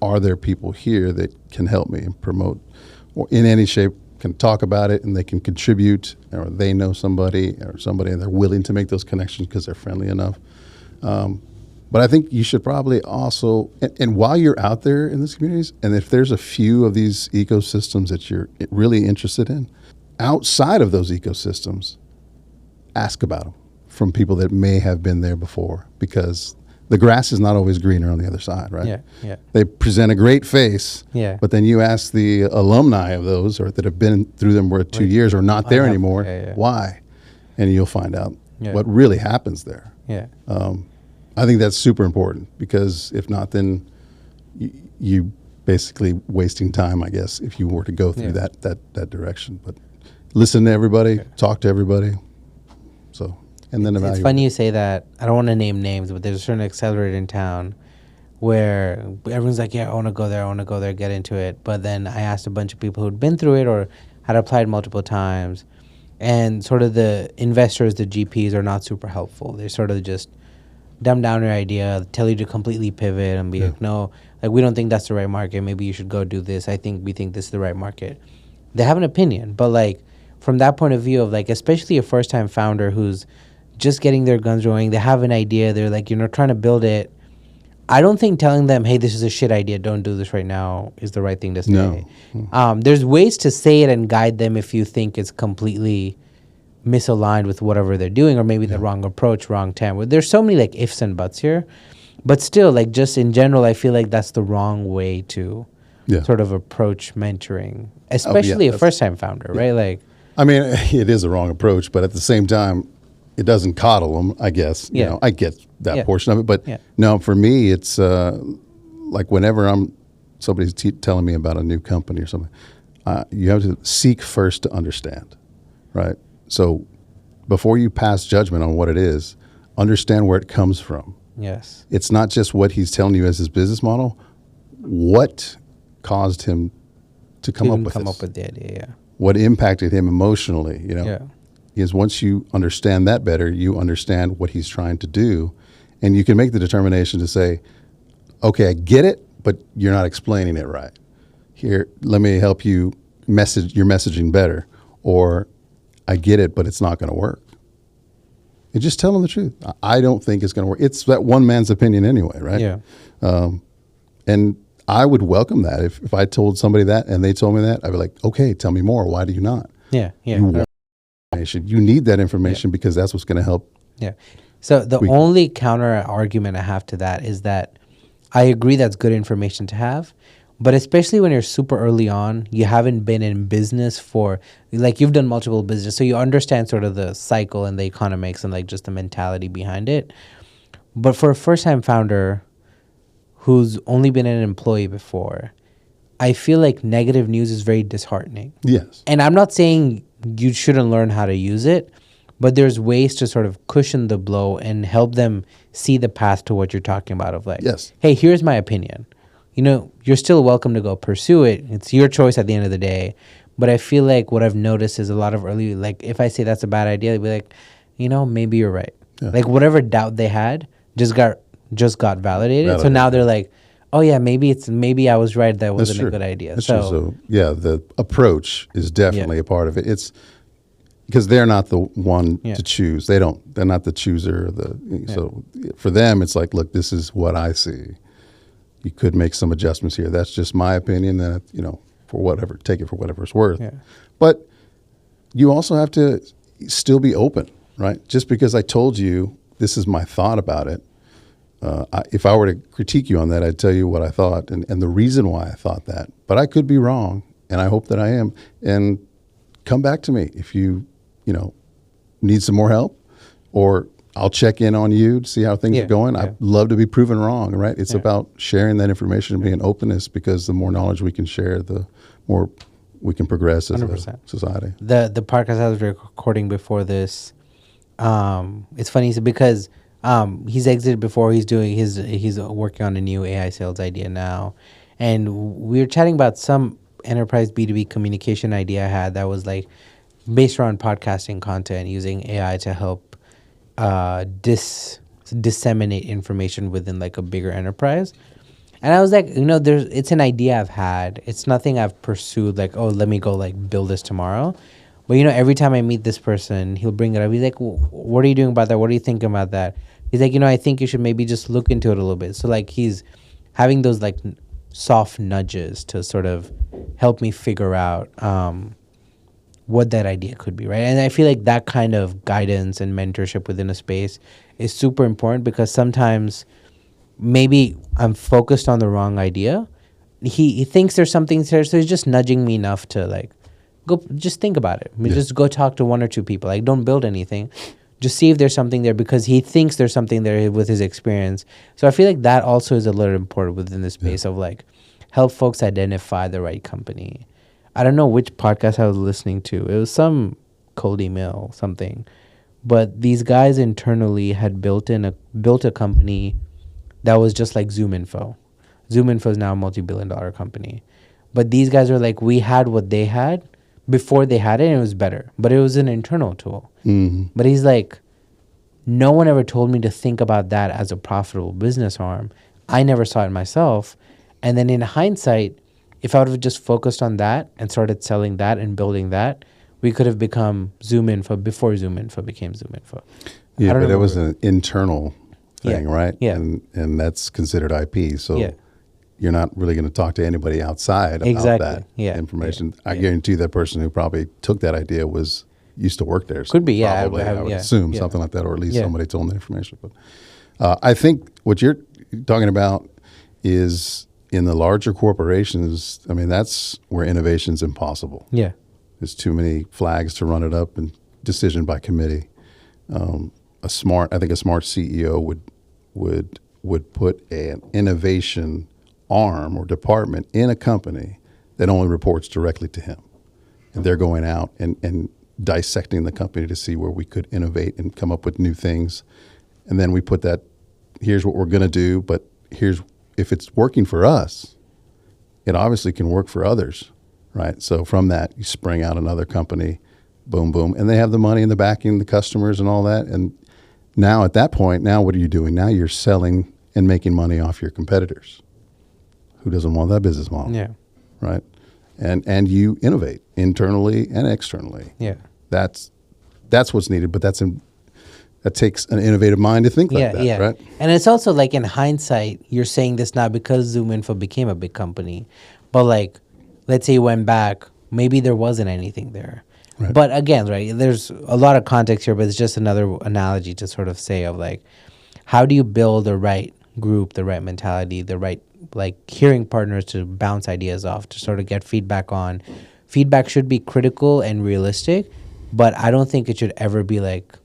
Speaker 1: Are there people here that can help me and promote or in any shape can talk about it and they can contribute or they know somebody and they're willing to make those connections because they're friendly enough. But I think you should probably also, and while you're out there in these communities, and if there's a few of these ecosystems that you're really interested in, outside of those ecosystems, ask about them from people that may have been there before because the grass is not always greener on the other side, right?
Speaker 2: Yeah, yeah.
Speaker 1: They present a great face,
Speaker 2: Yeah.
Speaker 1: but then you ask the alumni of those or that have been through them for 2 years or not there anymore, why? And you'll find out what really happens there.
Speaker 2: Yeah.
Speaker 1: I think that's super important because if not, then you basically wasting time, I guess, if you were to go through that direction. But listen to everybody, talk to everybody. So. And then
Speaker 2: it's funny you say that. I don't want to name names, but there's a certain accelerator in town where everyone's like, yeah, I want to go there, get into it. But then I asked a bunch of people who'd been through it or had applied multiple times. And sort of the investors, the GPs, are not super helpful. They sort of just dumb down your idea, tell you to completely pivot and be like, no, like we don't think that's the right market. Maybe you should go do this. We think this is the right market. They have an opinion. But like from that point of view of like, especially a first-time founder who's just getting their guns rolling, they have an idea, they're like, trying to build it. I don't think telling them, hey, this is a shit idea, don't do this right now, is the right thing to say. No. There's ways to say it and guide them if you think it's completely misaligned with whatever they're doing or maybe the wrong approach, wrong time. There's so many like ifs and buts here. But still, like just in general, I feel like that's the wrong way to sort of approach mentoring, especially a first-time founder, right? Like,
Speaker 1: I mean, it is a wrong approach, but at the same time, it doesn't coddle them, I guess. You know, I get that portion of it. But no, for me, it's like whenever somebody's telling me about a new company or something, you have to seek first to understand, right? So before you pass judgment on what it is, understand where it comes from.
Speaker 2: Yes.
Speaker 1: It's not just what he's telling you as his business model. What caused him to come up with
Speaker 2: the idea,
Speaker 1: What impacted him emotionally, is once you understand that better, you understand what he's trying to do, and you can make the determination to say, okay, I get it, but you're not explaining it right. Here, let me help you message your messaging better, or I get it, but it's not going to work. And just tell them the truth. I don't think it's going to work. It's that one man's opinion anyway, right?
Speaker 2: Yeah.
Speaker 1: And I would welcome that. If I told somebody that and they told me that, I'd be like, okay, tell me more. Why do you not?
Speaker 2: Yeah.
Speaker 1: You want information. You need that information because that's what's going to help.
Speaker 2: Yeah. So the only counter argument I have to that is that I agree that's good information to have, but especially when you're super early on, you haven't been in business for, like you've done multiple business, so you understand sort of the cycle and the economics and like just the mentality behind it. But for a first-time founder who's only been an employee before, I feel like negative news is very disheartening.
Speaker 1: Yes.
Speaker 2: And I'm not saying you shouldn't learn how to use it, but there's ways to sort of cushion the blow and help them see the path to what you're talking about of like, hey, here's my opinion. You're still welcome to go pursue it. It's your choice at the end of the day. But I feel like what I've noticed is a lot of early, like if I say that's a bad idea, they'd be like, maybe you're right. Yeah. Like whatever doubt they had just got validated. So now they're like, oh yeah, maybe I was right. That wasn't a good idea.
Speaker 1: That's true. So yeah, the approach is definitely a part of it. because they're not the one
Speaker 2: Yeah.
Speaker 1: to choose. They're not the chooser. So for them, it's like, look, this is what I see. You could make some adjustments here. That's just my opinion. That for whatever, take it for whatever it's worth.
Speaker 2: Yeah.
Speaker 1: But you also have to still be open, right? Just because I told you this is my thought about it, if I were to critique you on that, I'd tell you what I thought and the reason why I thought that. But I could be wrong, and I hope that I am. And come back to me if you need some more help, or I'll check in on you to see how things are going. I'd love to be proven wrong, right? It's about sharing that information and being openness, because the more knowledge we can share, the more we can progress as
Speaker 2: 100%.
Speaker 1: a society.
Speaker 2: The podcast I was recording before this, it's funny because he's exited before. He's working on a new AI sales idea now, and we were chatting about some enterprise B2B communication idea I had that was like based around podcasting content, using AI to help disseminate information within like a bigger enterprise. And I was like, it's an idea I've had. It's nothing I've pursued like, oh, let me go like build this tomorrow. But every time I meet this person, he'll bring it up. He's like, what are you doing about that? What are you thinking about that? He's like, I think you should maybe just look into it a little bit. So like he's having those like soft nudges to sort of help me figure out what that idea could be, right? And I feel like that kind of guidance and mentorship within a space is super important, because sometimes maybe I'm focused on the wrong idea. He thinks there's something there, so he's just nudging me enough to like, go just think about it. Just go talk to one or two people. Like, don't build anything. Just see if there's something there, because he thinks there's something there with his experience. So I feel like that also is a little important within the space of like help folks identify the right company. I don't know which podcast I was listening to. It was some cold email something, but these guys internally had built a company that was just like ZoomInfo. ZoomInfo is now a multi-billion-dollar company, but these guys are like, we had what they had before they had it, and it was better, but it was an internal tool. Mm-hmm. But he's like, no one ever told me to think about that as a profitable business arm. I never saw it myself. And then in hindsight, if I would have just focused on that and started selling that and building that, we could have become ZoomInfo before ZoomInfo became ZoomInfo.
Speaker 1: Yeah, but it was an internal thing, right?
Speaker 2: Yeah.
Speaker 1: And that's considered IP. So you're not really going to talk to anybody outside about that information. I guarantee that person who probably took that idea used to work there. So
Speaker 2: could be,
Speaker 1: probably, I would assume something like that, or at least somebody told them the information. But I think what you're talking about is in the larger corporations, I mean, that's where innovation's impossible.
Speaker 2: Yeah.
Speaker 1: There's too many flags to run it up and decision by committee. A smart CEO would put an innovation arm or department in a company that only reports directly to him. And they're going out and dissecting the company to see where we could innovate and come up with new things. And then we put that, here's what we're going to do, but if it's working for us, it obviously can work for others, right? So from that, you spring out another company, boom, boom, and they have the money and the backing, the customers and all that. And now at that point, what are you doing? Now you're selling and making money off your competitors. Who doesn't want that business model?
Speaker 2: Yeah.
Speaker 1: Right? And you innovate internally and externally.
Speaker 2: Yeah.
Speaker 1: That's what's needed, but that takes an innovative mind to think like that, right?
Speaker 2: And it's also like in hindsight, you're saying this not because ZoomInfo became a big company, but like, let's say you went back, maybe there wasn't anything there. Right. But again, right, there's a lot of context here, but it's just another analogy to sort of say of like, how do you build the right group, the right mentality, the right like hearing partners to bounce ideas off, to sort of get feedback on. Feedback should be critical and realistic, but I don't think it should ever be like,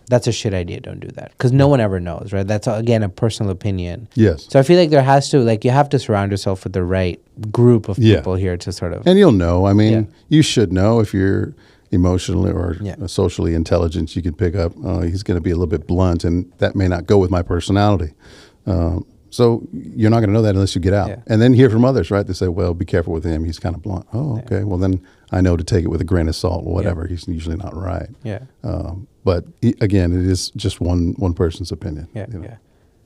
Speaker 2: that's a shit idea, don't do that. Because no one ever knows, right? That's, again, a personal opinion.
Speaker 1: Yes.
Speaker 2: So I feel like there has to, like, you have to surround yourself with the right group of people here to sort of...
Speaker 1: And you'll know. I mean, you should know if you're emotionally or socially intelligent, you can pick up, he's going to be a little bit blunt, and that may not go with my personality. So you're not going to know that unless you get out. Yeah. And then hear from others, right? They say, well, be careful with him. He's kind of blunt. Oh, okay. Well, then I know to take it with a grain of salt or whatever. He's usually not right.
Speaker 2: Yeah.
Speaker 1: But again, it is just one person's opinion.
Speaker 2: Yeah, yeah.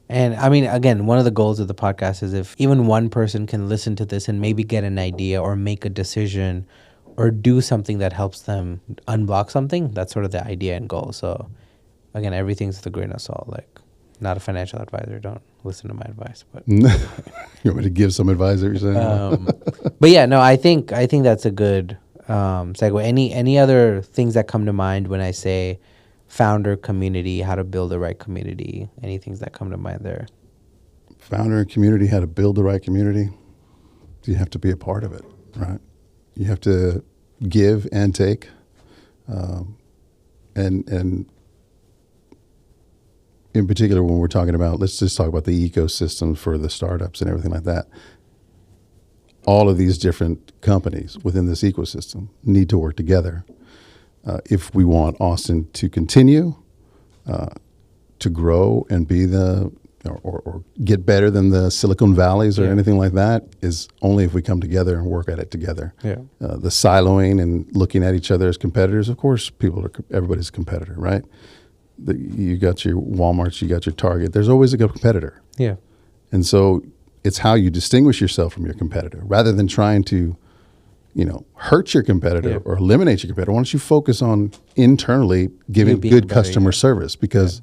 Speaker 2: And I mean, again, one of the goals of the podcast is if even one person can listen to this and maybe get an idea or make a decision or do something that helps them unblock something. That's sort of the idea and goal. So again, everything's with a grain of salt. Like, not a financial advisor. Don't listen to my advice. But
Speaker 1: You want me to give some advice that you're saying?
Speaker 2: but yeah, no, I think that's a good segue. Any other things that come to mind when I say founder community, how to build the right community? Any things that come to mind there?
Speaker 1: Founder and community, how to build the right community. You have to be a part of it, right? You have to give and take, and in particular, when we're talking about, let's just talk about the ecosystem for the startups and everything like that. All of these different companies within this ecosystem need to work together if we want Austin to continue to grow and be or get better than the Silicon Valleys or anything like that. Is only if we come together and work at it together.
Speaker 2: Yeah.
Speaker 1: The siloing and looking at each other as competitors, of course, everybody's a competitor, right? You got your Walmarts, you got your Target. There's always a competitor.
Speaker 2: Yeah.
Speaker 1: And so it's how you distinguish yourself from your competitor. Rather than trying to, hurt your competitor or eliminate your competitor, why don't you focus on internally giving good customer service? Because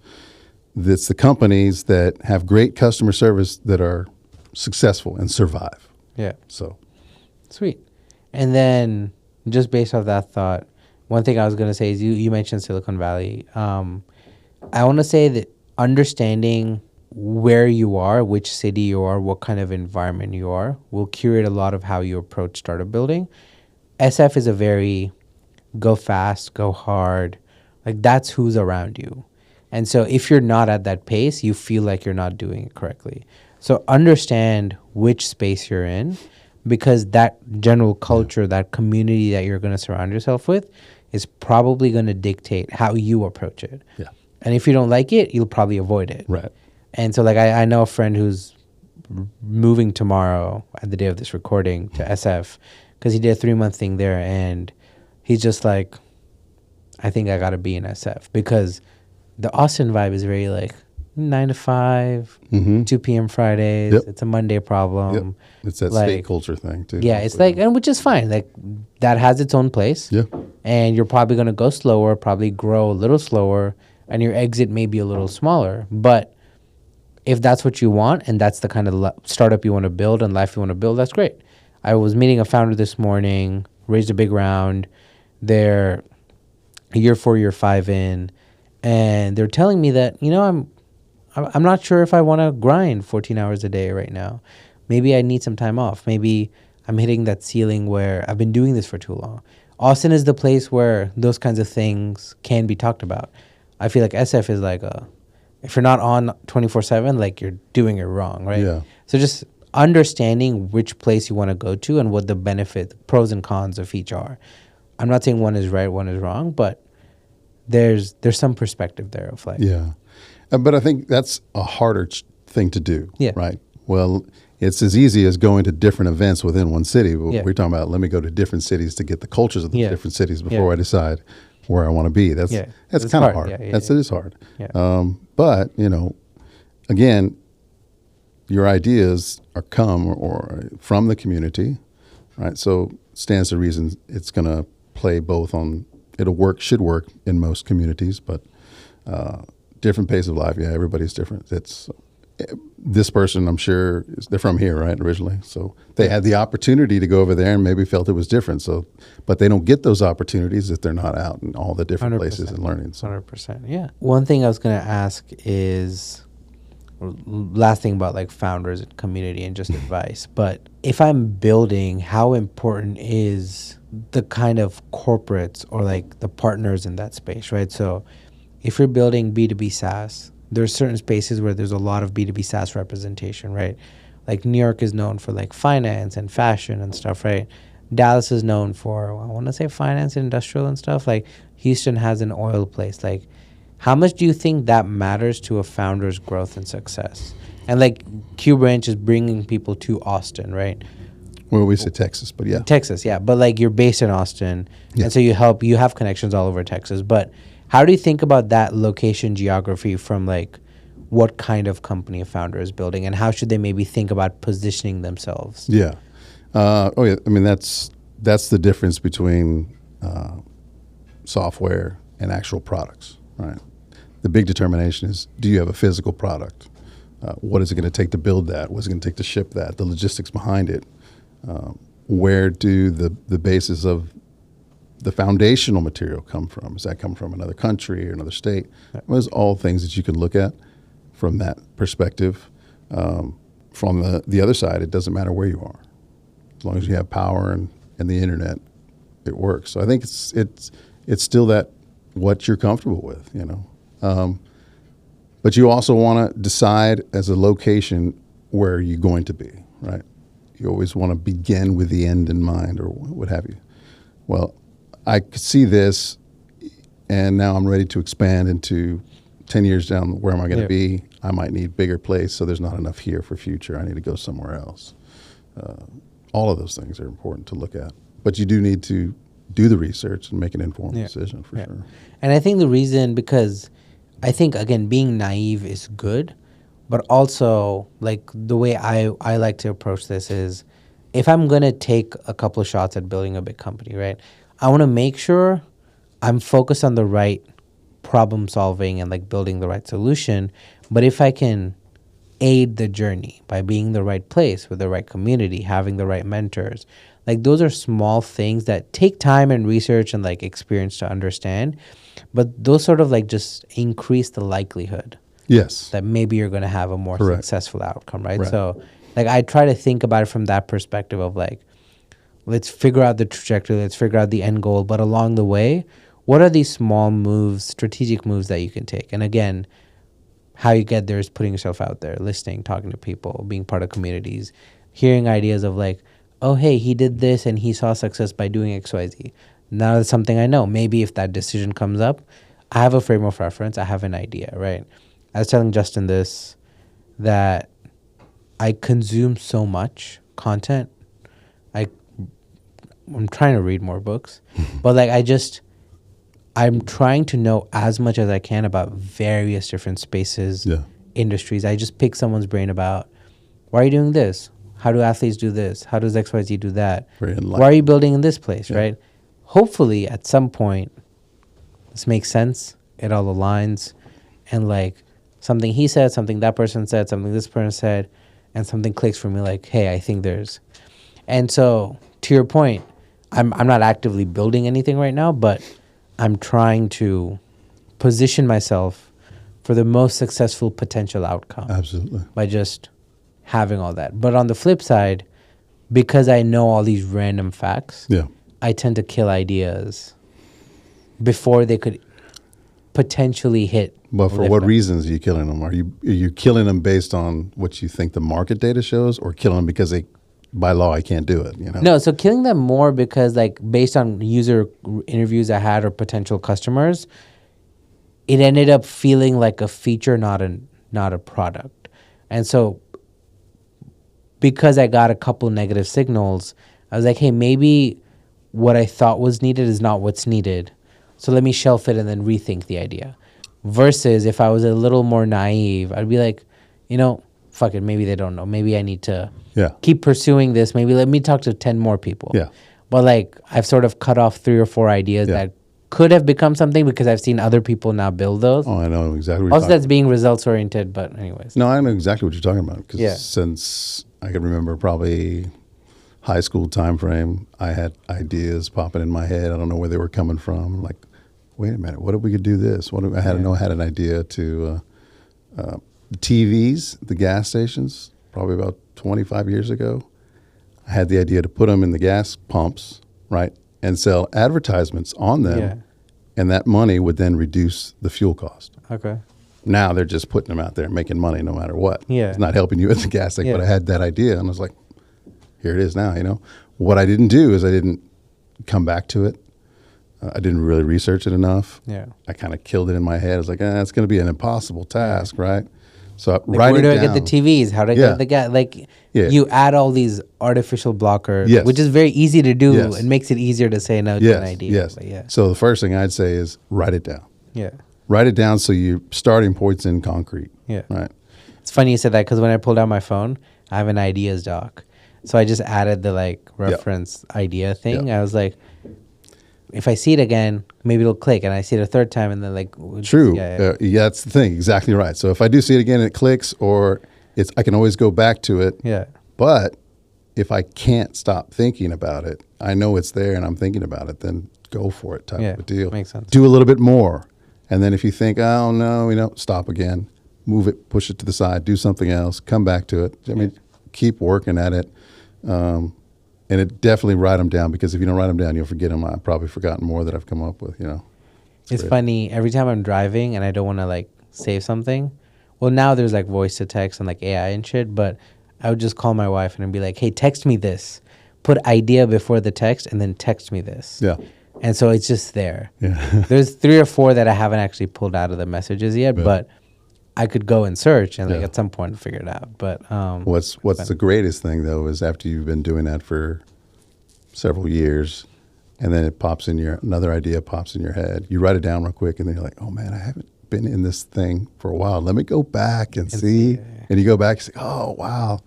Speaker 1: it's the companies that have great customer service that are successful and survive.
Speaker 2: Yeah.
Speaker 1: So
Speaker 2: Sweet. And then just based off that thought, one thing I was going to say is you mentioned Silicon Valley. I want to say that understanding where you are, which city you are, what kind of environment you are, will curate a lot of how you approach startup building. SF is a very go fast, go hard. Like, that's who's around you. And so if you're not at that pace, you feel like you're not doing it correctly. So understand which space you're in, because that general culture, that community that you're going to surround yourself with is probably going to dictate how you approach it.
Speaker 1: Yeah.
Speaker 2: And if you don't like it, you'll probably avoid it.
Speaker 1: Right.
Speaker 2: And so, like, I know a friend who's moving tomorrow at the day of this recording to SF because he did a 3-month thing there. And he's just like, I think I got to be in SF because the Austin vibe is very like 9 to 5, 2 p.m. Fridays.
Speaker 1: Yep.
Speaker 2: It's a Monday problem.
Speaker 1: Yep. It's that state culture thing too.
Speaker 2: Yeah, it's like, and which is fine. Like, that has its own place.
Speaker 1: Yeah.
Speaker 2: And you're probably going to go slower, probably grow a little slower, and your exit may be a little smaller. But if that's what you want and that's the kind of startup you want to build and life you want to build, that's great. I was meeting a founder this morning, raised a big round. They're year 4, year 5 in, and they're telling me that, I'm not sure if I want to grind 14 hours a day right now. Maybe I need some time off. Maybe I'm hitting that ceiling where I've been doing this for too long. Austin is the place where those kinds of things can be talked about. I feel like SF is like if you're not on 24/7, like, you're doing it wrong, right?
Speaker 1: Yeah.
Speaker 2: So just understanding which place you want to go to and what the pros and cons of each are. I'm not saying one is right, one is wrong, but there's some perspective there of like.
Speaker 1: Yeah. But I think that's a harder thing to do, right? Well, it's as easy as going to different events within one city. We're talking about, let me go to different cities to get the cultures of the different cities before I decide where I want to be. That's kind of hard. It is hard. Yeah. But, again, your ideas come from the community, right? So stands to reason it's going to play both on, should work in most communities, but different pace of life. Yeah, everybody's different. This person, I'm sure, they're from here, right, originally. So they had the opportunity to go over there and maybe felt it was different. So, but they don't get those opportunities if they're not out in all the different places and learning. So.
Speaker 2: 100%. Yeah. One thing I was going to ask is, last thing about like founders and community and just advice. But if I'm building, how important is the kind of corporates or like the partners in that space, right? So if you're building B2B SaaS, there's certain spaces where there's a lot of B2B SaaS representation, right? Like New York is known for like finance and fashion and stuff, right? Dallas is known for, I want to say finance and industrial and stuff. Like Houston has an oil place. Like, how much do you think that matters to a founder's growth and success? And like Q Branch is bringing people to Austin, right?
Speaker 1: Well, we say Texas, but yeah.
Speaker 2: Texas, yeah. But like you're based in Austin, and so you have connections all over Texas. But how do you think about that location geography from like what kind of company a founder is building, and how should they maybe think about positioning themselves?
Speaker 1: Yeah. I mean, that's that's the difference between software and actual products, right? The big determination is, do you have a physical product? What is it going to take to build that? What's it going to take to ship that? The logistics behind it. Where do the basis of the foundational material come from? Does that come from another country or another state? Well, those are all things that you can look at from that perspective. From the other side, it doesn't matter where you are. As long as you have power and the internet, it works. So I think it's still that what you're comfortable with, you know. But you also want to decide as a location where you're going to be, right? You always want to begin with the end in mind or what have you. Well, I could see this, and now I'm ready to expand into 10 years down, where am I going to be? I might need bigger place, so there's not enough here for future. I need to go somewhere else. All of those things are important to look at. But you do need to do the research and make an informed decision for sure.
Speaker 2: And I think the reason, because I think, again, being naive is good, but also, like, the way I like to approach this is, if I'm going to take a couple of shots at building a big company, right, I want to make sure I'm focused on the right problem solving and, like, building the right solution. But if I can aid the journey by being in the right place with the right community, having the right mentors, like, those are small things that take time and research and, like, experience to understand. But those sort of, like, just increase the likelihood that maybe you're going to have a more successful outcome, right? So, like, I try to think about it from that perspective of, like, let's figure out the trajectory, let's figure out the end goal. But along the way, what are these small moves, strategic moves that you can take? And again, how you get there is putting yourself out there, listening, talking to people, being part of communities, hearing ideas of, like, oh, hey, he did this and he saw success by doing XYZ. Now that's something I know. Maybe if that decision comes up, I have a frame of reference, I have an idea, right? I was telling Justin this, that I consume so much content. I'm trying to read more books, but, like, I'm trying to know as much as I can about various different spaces, industries. I just pick someone's brain about, why are you doing this? How do athletes do this? How does XYZ do that? Why are you building in this place, right? Hopefully, at some point, this makes sense. It all aligns. And, like, something he said, something that person said, something this person said, and something clicks for me, like, hey, I think there's... And so, to your point, I'm not actively building anything right now, but I'm trying to position myself for the most successful potential outcome.
Speaker 1: Absolutely.
Speaker 2: By just having all that. But on the flip side, because I know all these random facts, I tend to kill ideas before they could potentially hit.
Speaker 1: But for what reasons are you killing them? Are you killing them based on what you think the market data shows, or killing them because by law I can't do it? You know?
Speaker 2: No, so killing them more because, like, based on user interviews I had or potential customers, it ended up feeling like a feature, not a product. And so, because I got a couple negative signals, I was like, hey, maybe what I thought was needed is not what's needed. So let me shelf it and then rethink the idea. Versus if I was a little more naive, I'd be like, you know, fuck it, maybe they don't know. Maybe I need to keep pursuing this. Maybe let me talk to 10 more people. But, like, I've sort of cut off 3 or 4 ideas that could have become something because I've seen other people now build those.
Speaker 1: Oh, I know exactly what
Speaker 2: you're talking about. That's being results oriented, but anyways.
Speaker 1: No, I know exactly what you're talking about. Because since I can remember probably high school time frame, I had ideas popping in my head. I don't know where they were coming from. I'm like, wait a minute, what if we could do this? I had an idea to the TVs, the gas stations, probably about 25 years ago. I had the idea to put them in the gas pumps, right, and sell advertisements on them, and that money would then reduce the fuel cost.
Speaker 2: Okay.
Speaker 1: Now they're just putting them out there and making money no matter what. It's not helping you at the gas tank, but I had that idea, and I was like, here it is now, you know. What I didn't do is I didn't come back to it. I didn't really research it enough. I kind of killed it in my head. I was like, it's going to be an impossible task, right? So like,
Speaker 2: where do I get the TVs? How do I get the gas? Like, you add all these artificial blockers, which is very easy to do. It makes it easier to say no to an idea.
Speaker 1: So the first thing I'd say is write it down. Write it down so your starting point's in concrete. Right.
Speaker 2: It's funny you said that because when I pulled out my phone, I have an ideas doc. So I just added the like reference idea thing. I was like, if I see it again, maybe it'll click, and I see it a third time, and then like
Speaker 1: True. Yeah, that's the thing. Exactly right. So if I do see it again and it clicks, or I can always go back to it.
Speaker 2: Yeah.
Speaker 1: But if I can't stop thinking about it, I know it's there and I'm thinking about it, then go for it type of a deal.
Speaker 2: Makes sense.
Speaker 1: Do a little bit more. And then if you think, oh, no, stop again, move it, push it to the side, do something else, come back to it. I mean, keep working at it. And it definitely write them down, because if you don't write them down, you'll forget them. I've probably forgotten more that I've come up with,
Speaker 2: It's funny. Every time I'm driving and I don't want to like save something, well, now there's like voice to text and like AI and shit, but I would just call my wife and I'd be like, hey, text me this. Put idea before the text and then text me this.
Speaker 1: Yeah.
Speaker 2: And so it's just there.
Speaker 1: Yeah.
Speaker 2: There's 3 or 4 that I haven't actually pulled out of the messages yet, but I could go and search and like at some point figure it out. But
Speaker 1: what's the greatest thing though is after you've been doing that for several years, and then another idea pops in your head. You write it down real quick, and then you're like, oh man, I haven't been in this thing for a while. Let me go back and see. And you go back and say, oh wow,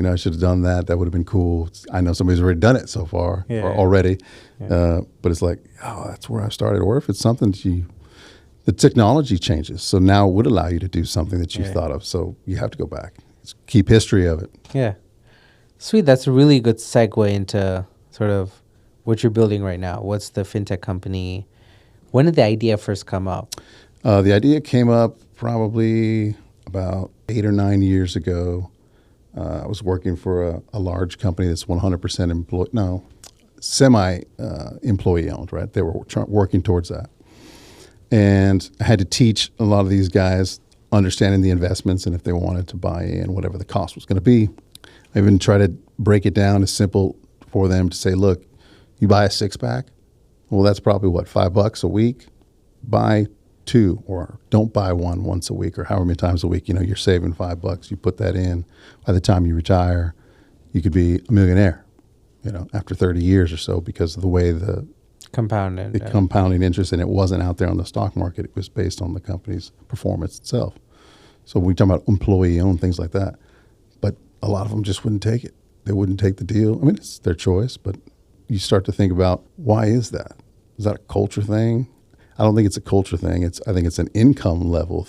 Speaker 1: I should have done that. That would have been cool. I know somebody's already done it so far already. But it's like, oh, that's where I started. Or if it's something the technology changes. So now it would allow you to do something that you thought of. So you have to go back. Keep history of it.
Speaker 2: Yeah. Sweet. That's a really good segue into sort of what you're building right now. What's the fintech company? When did the idea first come up?
Speaker 1: The idea came up probably about 8 or 9 years ago. I was working for a large company that's 100% semi-employee owned, right? They were working towards that. And I had to teach a lot of these guys understanding the investments and if they wanted to buy in, whatever the cost was going to be. I even try to break it down as simple for them to say, look, you buy a 6-pack, well, that's probably $5 a week. Buy 2, or don't buy one once a week, or however many times a week. You're saving $5. You put that in. By the time you retire, you could be a millionaire, after 30 years or so, because of the way the compounding interest, and it wasn't out there on the stock market. It was based on the company's performance itself. So we talk about employee-owned things like that. But a lot of them just wouldn't take it. They wouldn't take the deal. I mean, it's their choice, but you start to think about, why is that? Is that a culture thing? I don't think it's a culture thing. I think it's an income level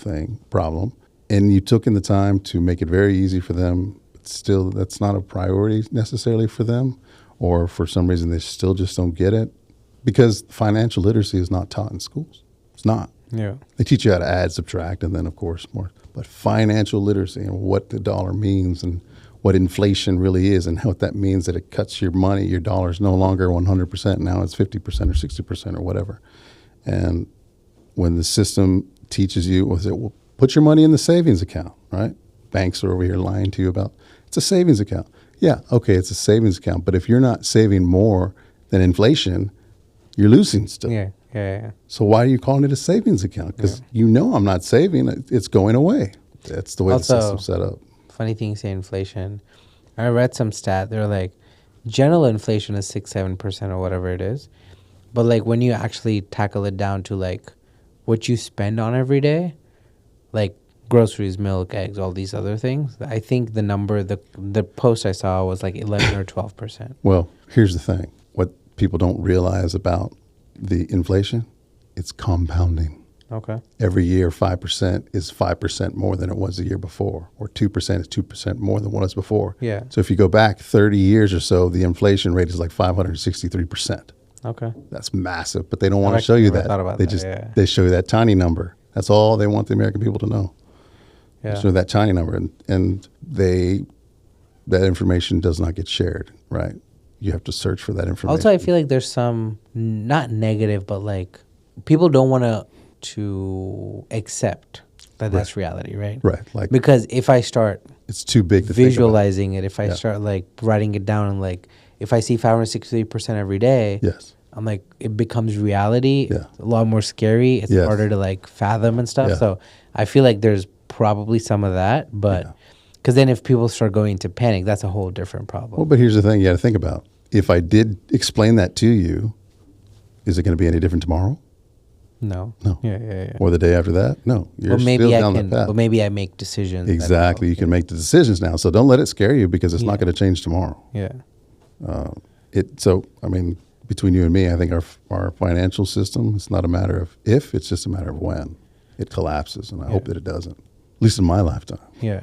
Speaker 1: problem. And you took in the time to make it very easy for them. But still, that's not a priority necessarily for them, or for some reason they still just don't get it. Because financial literacy is not taught in schools. It's not.
Speaker 2: Yeah.
Speaker 1: They teach you how to add, subtract, and then, of course, more. But financial literacy and what the dollar means and what inflation really is and what that means, that it cuts your money, your dollar's no longer 100%. Now it's 50% or 60% or whatever. And when the system teaches you, well, put your money in the savings account, right? Banks are over here lying to you about, it's a savings account. Yeah, okay, it's a savings account. But if you're not saving more than inflation, you're losing still.
Speaker 2: Yeah.
Speaker 1: So why are you calling it a savings account? Because I'm not saving. It's going away. That's the way the system's set up.
Speaker 2: Funny thing you say inflation. I read some stat. They're like, general inflation is 6-7% or whatever it is. But like when you actually tackle it down to like what you spend on every day, like groceries, milk, eggs, all these other things, I think the number, the post I saw was like 11 or 12%.
Speaker 1: Well, here's the thing. What people don't realize about the inflation, it's compounding.
Speaker 2: Okay.
Speaker 1: Every year, 5% is 5% more than it was the year before, or 2% is 2% more than what it was before.
Speaker 2: Yeah.
Speaker 1: So if you go back 30 years or so, the inflation rate is like 563%.
Speaker 2: Okay.
Speaker 1: That's massive, but they don't want to show you that. They show you that tiny number. That's all they want the American people to know.
Speaker 2: Yeah.
Speaker 1: So that tiny number, and that information does not get shared, right? You have to search for that information.
Speaker 2: Also, I feel like there's some, not negative, but like people don't want to accept that that's reality, right?
Speaker 1: Right. Like,
Speaker 2: because if I start,
Speaker 1: it's too big to
Speaker 2: visualizing it. If I start like writing it down, and like if I see 563% every day,
Speaker 1: yes,
Speaker 2: I'm like, it becomes reality.
Speaker 1: Yeah.
Speaker 2: It's a lot more scary. It's harder to like fathom and stuff.
Speaker 1: Yeah.
Speaker 2: So I feel like there's probably some of that, but because then if people start going into panic, that's a whole different problem.
Speaker 1: Well, but here's the thing you got to think about. If I did explain that to you, is it going to be any different tomorrow?
Speaker 2: No.
Speaker 1: No.
Speaker 2: Yeah.
Speaker 1: Or the day after that? No. You're still down that path.
Speaker 2: But maybe I make decisions.
Speaker 1: Exactly. You can make the decisions now. So don't let it scare you because it's not going to change tomorrow.
Speaker 2: Yeah.
Speaker 1: Between you and me, I think our financial system, it's not a matter of if, it's just a matter of when it collapses. And I hope that it doesn't, at least in my lifetime.
Speaker 2: Yeah.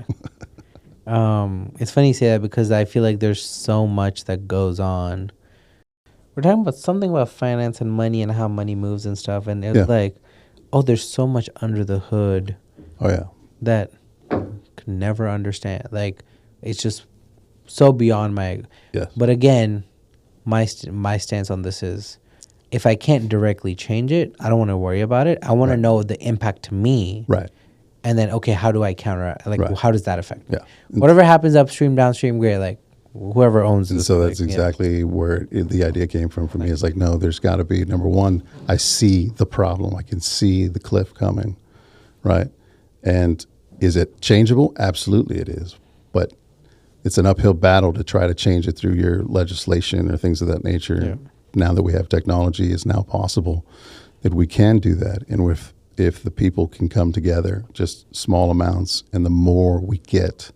Speaker 2: It's funny you say that because I feel like there's so much that goes on. We're talking about something about finance and money and how money moves and stuff. And it's like, oh, there's so much under the hood.
Speaker 1: Oh, yeah.
Speaker 2: That I could never understand. Like, it's just so beyond my...
Speaker 1: Yes.
Speaker 2: But again, my stance on this is, if I can't directly change it, I don't want to worry about it. I want to know the impact to me.
Speaker 1: Right.
Speaker 2: And then, okay, how do I counter? Like, how does that affect me?
Speaker 1: Yeah.
Speaker 2: Whatever happens upstream, downstream, great. Like, whoever owns this.
Speaker 1: So that's exactly where the idea came from for me. It's like, no, there's got to be, number one, I see the problem. I can see the cliff coming, right? And is it changeable? Absolutely it is. But it's an uphill battle to try to change it through your legislation or things of that nature.
Speaker 2: Yeah.
Speaker 1: Now that we have technology, it's now possible that we can do that. And if the people can come together, just small amounts, and the more we get,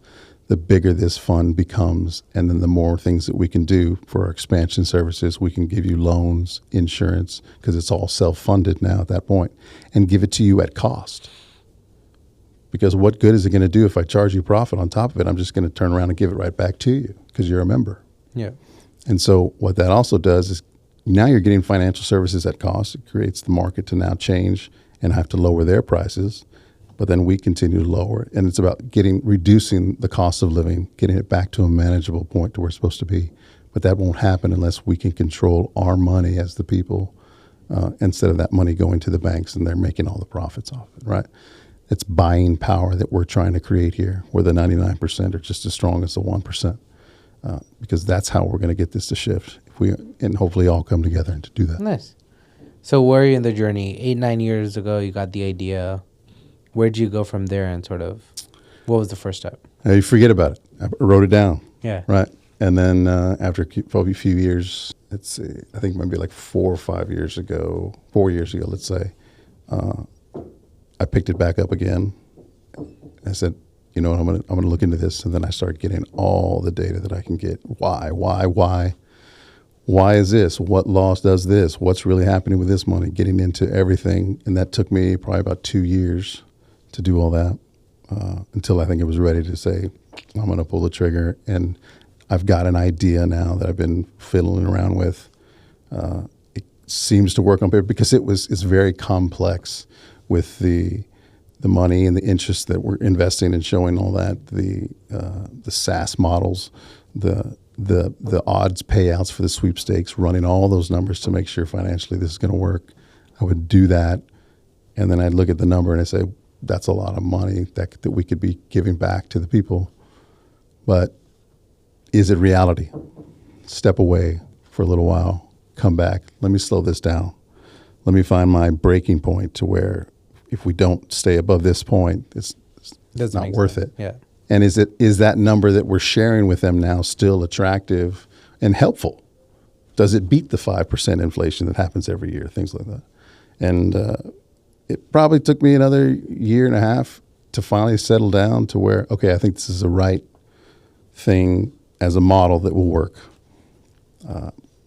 Speaker 1: the bigger this fund becomes, and then the more things that we can do for our expansion services. We can give you loans, insurance, because it's all self-funded now at that point, and give it to you at cost. Because what good is it going to do if I charge you profit on top of it? I'm just going to turn around and give it right back to you because you're a member.
Speaker 2: Yeah.
Speaker 1: And so what that also does is now you're getting financial services at cost. It creates the market to now change and have to lower their prices. But then we continue to lower it. And it's about reducing the cost of living, getting it back to a manageable point to where it's supposed to be. But that won't happen unless we can control our money as the people, instead of that money going to the banks and they're making all the profits off it, right? It's buying power that we're trying to create here, where the 99% are just as strong as the 1%, because that's how we're going to get this to shift. And hopefully all come together and to do that.
Speaker 2: Nice. So where are you in the journey? 8-9 years ago, you got the idea. Where'd you go from there, and sort of, what was the first step?
Speaker 1: You forget about it. I wrote it down.
Speaker 2: Yeah.
Speaker 1: Right. And then after probably a few years, let's see, I think maybe like 4 years ago, let's say, I picked it back up again. I said, you know what, I'm gonna look into this. And then I started getting all the data that I can get. Why is this? What laws does this? What's really happening with this money? Getting into everything. And that took me probably about 2 years to do all that, until I think it was ready to say, I'm going to pull the trigger. And I've got an idea now that I've been fiddling around with. It seems to work on paper because it's very complex with the money and the interest that we're investing and showing all that, the SaaS models, the odds payouts for the sweepstakes, running all those numbers to make sure financially this is going to work. I would do that, and then I'd look at the number and I'd say, that's a lot of money that we could be giving back to the people. But is it reality? Step away for a little while, come back. Let me slow this down. Let me find my breaking point to where if we don't stay above this point, it's not worth it.
Speaker 2: Yeah.
Speaker 1: And is that number that we're sharing with them now still attractive and helpful? Does it beat the 5% inflation that happens every year? Things like that. And it probably took me another 1.5 years to finally settle down to where, okay, I think this is the right thing as a model that will work.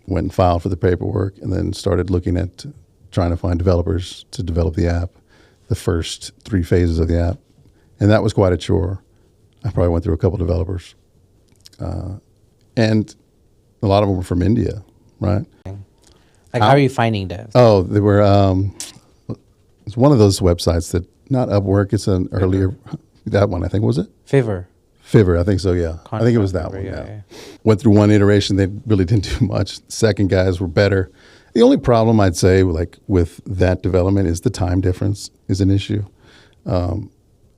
Speaker 1: Went and filed for the paperwork and then started looking at trying to find developers to develop the app, the first 3 phases of the app. And that was quite a chore. I probably went through a couple developers. And a lot of them were from India, right?
Speaker 2: Like, how are you finding devs?
Speaker 1: Oh, they were, it's one of those websites that, not Upwork, it's an earlier, that one, I think, was it?
Speaker 2: Fiverr,
Speaker 1: I think so, yeah. I think it was that one, yeah. Went through one iteration, they really didn't do much. Second guys were better. The only problem I'd say, like, with that development is the time difference is an issue.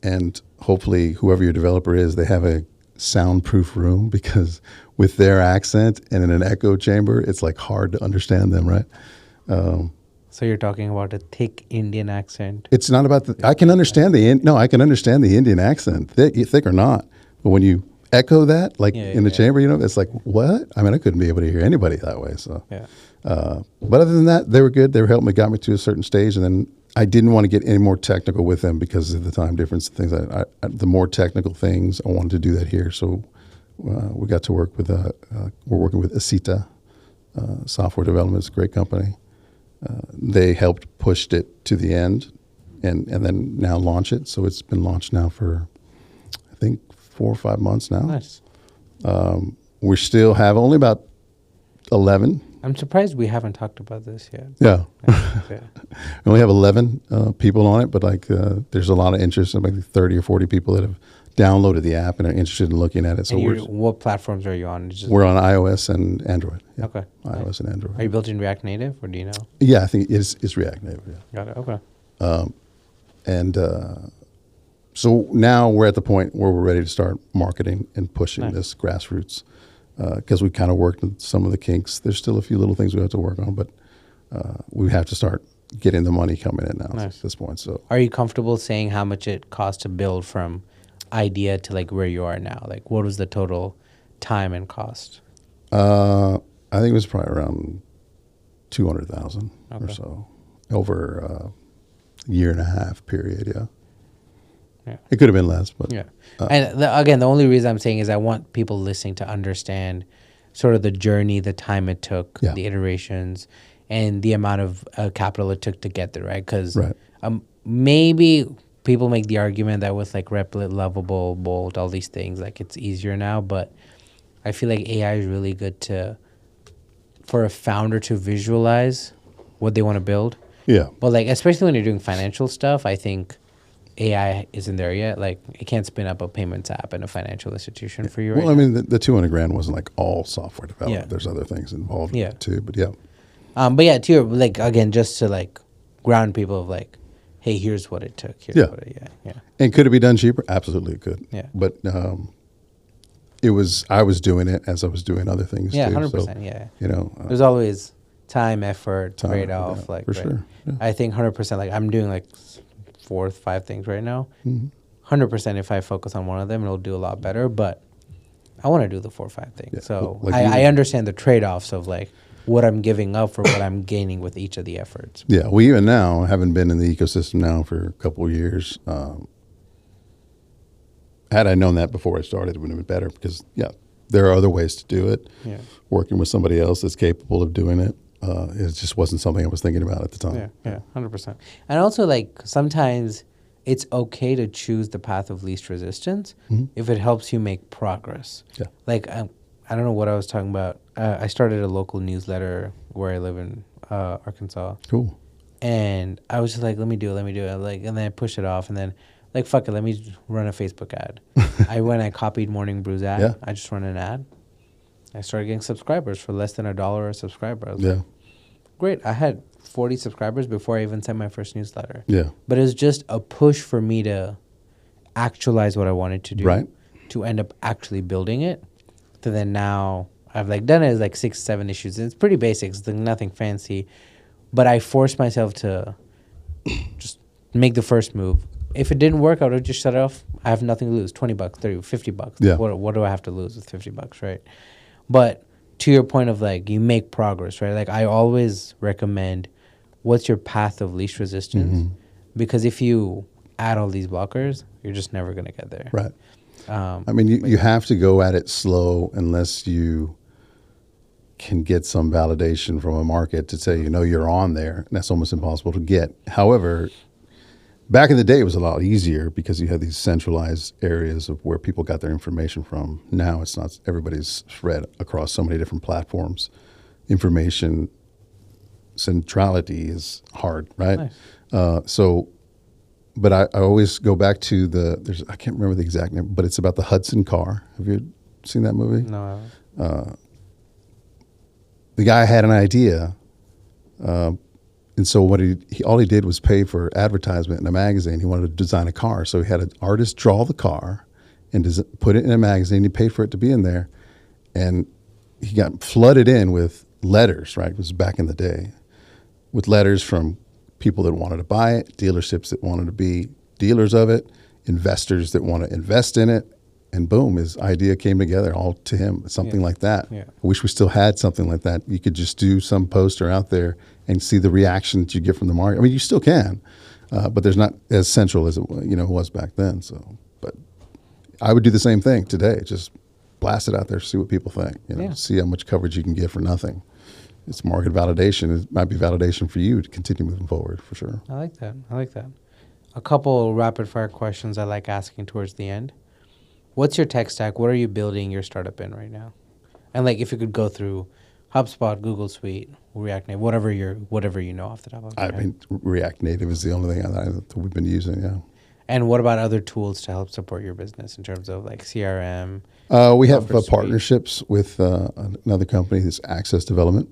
Speaker 1: And hopefully whoever your developer is, they have a soundproof room, because with their accent and in an echo chamber, it's like hard to understand them, right?
Speaker 2: So you're talking about a thick Indian accent.
Speaker 1: It's not about I can understand I can understand the Indian accent, thick or not. But when you echo that, like in the chamber, it's like, what? I mean, I couldn't be able to hear anybody that way. So, but other than that, they were good. They were helping me, got me to a certain stage, and then I didn't want to get any more technical with them because of the time difference. Things the more technical things, I wanted to do that here. So we got to work with we're working with Asita Software Development. It's a great company. They helped pushed it to the end, and then now launch it. So it's been launched now for I think 4 or 5 months now.
Speaker 2: Nice.
Speaker 1: We still have only about 11.
Speaker 2: I'm surprised we haven't talked about this yet.
Speaker 1: Yeah.
Speaker 2: Okay.
Speaker 1: We only have 11 people on it, but there's a lot of interest. Maybe 30 or 40 people that have downloaded the app and are interested in looking at it. So
Speaker 2: what platforms are you on?
Speaker 1: we're on iOS and Android. Yeah.
Speaker 2: Okay.
Speaker 1: iOS
Speaker 2: Nice.
Speaker 1: and Android.
Speaker 2: Are you built in React Native, or do you know?
Speaker 1: Yeah, I think it's React Native. Yeah.
Speaker 2: Got it. Okay.
Speaker 1: So now we're at the point where we're ready to start marketing and pushing
Speaker 2: Nice.
Speaker 1: this Grassroots because we kind of worked with some of the kinks. There's still a few little things we have to work on, but we have to start getting the money coming in now
Speaker 2: Nice.
Speaker 1: at this point. So,
Speaker 2: Are you comfortable saying how much it cost to build from idea to like where you are now? Like, what was the total time and cost?
Speaker 1: I think it was probably around 200,000 or
Speaker 2: Okay.
Speaker 1: so over a year and a half period. Yeah.
Speaker 2: Yeah.
Speaker 1: It could have been less, but
Speaker 2: Yeah. And again, the only reason I'm saying is I want people listening to understand sort of the journey, the time it took,
Speaker 1: Yeah.
Speaker 2: the iterations, and the amount of capital it took to get there, right? Because
Speaker 1: Right.
Speaker 2: maybe people make the argument that with like Replit, Lovable, Bolt, all these things, like it's easier now, but I feel like AI is really good for a founder to visualize what they want to build.
Speaker 1: yeah.
Speaker 2: But like, especially when you're doing financial stuff, I think AI isn't there yet. Like, it can't spin up a payments app in a financial institution for you right
Speaker 1: Well, I
Speaker 2: now.
Speaker 1: mean, the 200 grand wasn't like all software development.
Speaker 2: Yeah.
Speaker 1: There's other things involved
Speaker 2: Yeah.
Speaker 1: in it too, but yeah.
Speaker 2: But yeah, to your, like, again, just to like ground people of like, hey, here's what it took. Here's
Speaker 1: Yeah.
Speaker 2: what it, yeah.
Speaker 1: And could it be done cheaper? Absolutely it could.
Speaker 2: Yeah.
Speaker 1: But I was doing it as I was doing other things
Speaker 2: Yeah,
Speaker 1: too.
Speaker 2: 100%.
Speaker 1: So,
Speaker 2: Yeah.
Speaker 1: you know,
Speaker 2: There's always time, effort,
Speaker 1: Time,
Speaker 2: trade-off.
Speaker 1: yeah,
Speaker 2: Like,
Speaker 1: for
Speaker 2: right?
Speaker 1: sure, yeah.
Speaker 2: I think 100%, like, I'm doing like 4 or 5 things right now.
Speaker 1: Mm-hmm.
Speaker 2: 100% if I focus on one of them, it'll do a lot better. But I want to do the 4 or 5 things.
Speaker 1: Yeah,
Speaker 2: So
Speaker 1: like
Speaker 2: I understand the trade-offs of like what I'm giving up for what I'm gaining with each of the efforts.
Speaker 1: yeah, we even now, having been in the ecosystem now for a couple of years, had I known that before I started, it would have been better because, yeah, there are other ways to do it.
Speaker 2: Yeah.
Speaker 1: Working with somebody else that's capable of doing it, it just wasn't something I was thinking about at the time.
Speaker 2: Yeah, 100%. And also, like, sometimes it's okay to choose the path of least resistance if it helps you make progress.
Speaker 1: Yeah.
Speaker 2: Like, I don't know what I was talking about. I started a local newsletter where I live in Arkansas.
Speaker 1: Cool.
Speaker 2: And I was just like, let me do it. Like, and then I pushed it off. And then, like, fuck it, let me run a Facebook ad. I copied Morning Brew's ad.
Speaker 1: Yeah.
Speaker 2: I just run an ad. I started getting subscribers for less than $1 a subscriber. I was
Speaker 1: Yeah.
Speaker 2: like, great. I had 40 subscribers before I even sent my first newsletter.
Speaker 1: Yeah.
Speaker 2: But it was just a push for me to actualize what I wanted to do.
Speaker 1: Right.
Speaker 2: To end up actually building it. So then now I've like done it as like 6, 7 issues. It's pretty basic. It's like nothing fancy. But I forced myself to just make the first move. If it didn't work, I would have just shut it off. I have nothing to lose. $20, $30, $50.
Speaker 1: Yeah.
Speaker 2: What do I have to lose with $50, right? But to your point of like, you make progress, right? Like I always recommend what's your path of least resistance? Because if you add all these blockers, you're just never going to get there.
Speaker 1: Right. I mean, you have to go at it slow unless you can get some validation from a market to say, you know, you're on there. And that's almost impossible to get. However, back in the day, it was a lot easier because you had these centralized areas of where people got their information from. Now it's not. Everybody's spread across so many different platforms. Information centrality is hard, right?
Speaker 2: Nice.
Speaker 1: But I always go back to I can't remember the exact name, but it's about the Hudson car. Have you seen that movie?
Speaker 2: No, I haven't.
Speaker 1: The guy had an idea, and so what all he did was pay for advertisement in a magazine. He wanted to design a car, so he had an artist draw the car and put it in a magazine. He paid for it to be in there, and he got flooded in with letters. Right, it was back in the day, with letters from people that wanted to buy it, dealerships that wanted to be dealers of it, investors that want to invest in it, and boom, his idea came together all to him, something like that.
Speaker 2: Yeah.
Speaker 1: I wish we still had something like that. You could just do some poster out there and see the reaction that you get from the market. I mean, you still can, but there's not as central as it was back then. So, but I would do the same thing today. Just blast it out there, see what people think. See how much coverage you can get for nothing. It's market validation. It might be validation for you to continue moving forward, for sure.
Speaker 2: I like that. A couple rapid fire questions I like asking towards the end. What's your tech stack? What are you building your startup in right now? And like, if you could go through HubSpot, Google Suite, React Native, whatever you know off the top of your head.
Speaker 1: I mean, React Native is the only thing that we've been using. Yeah.
Speaker 2: And what about other tools to help support your business in terms of like CRM?
Speaker 1: We have partnerships with another company, this Access Development,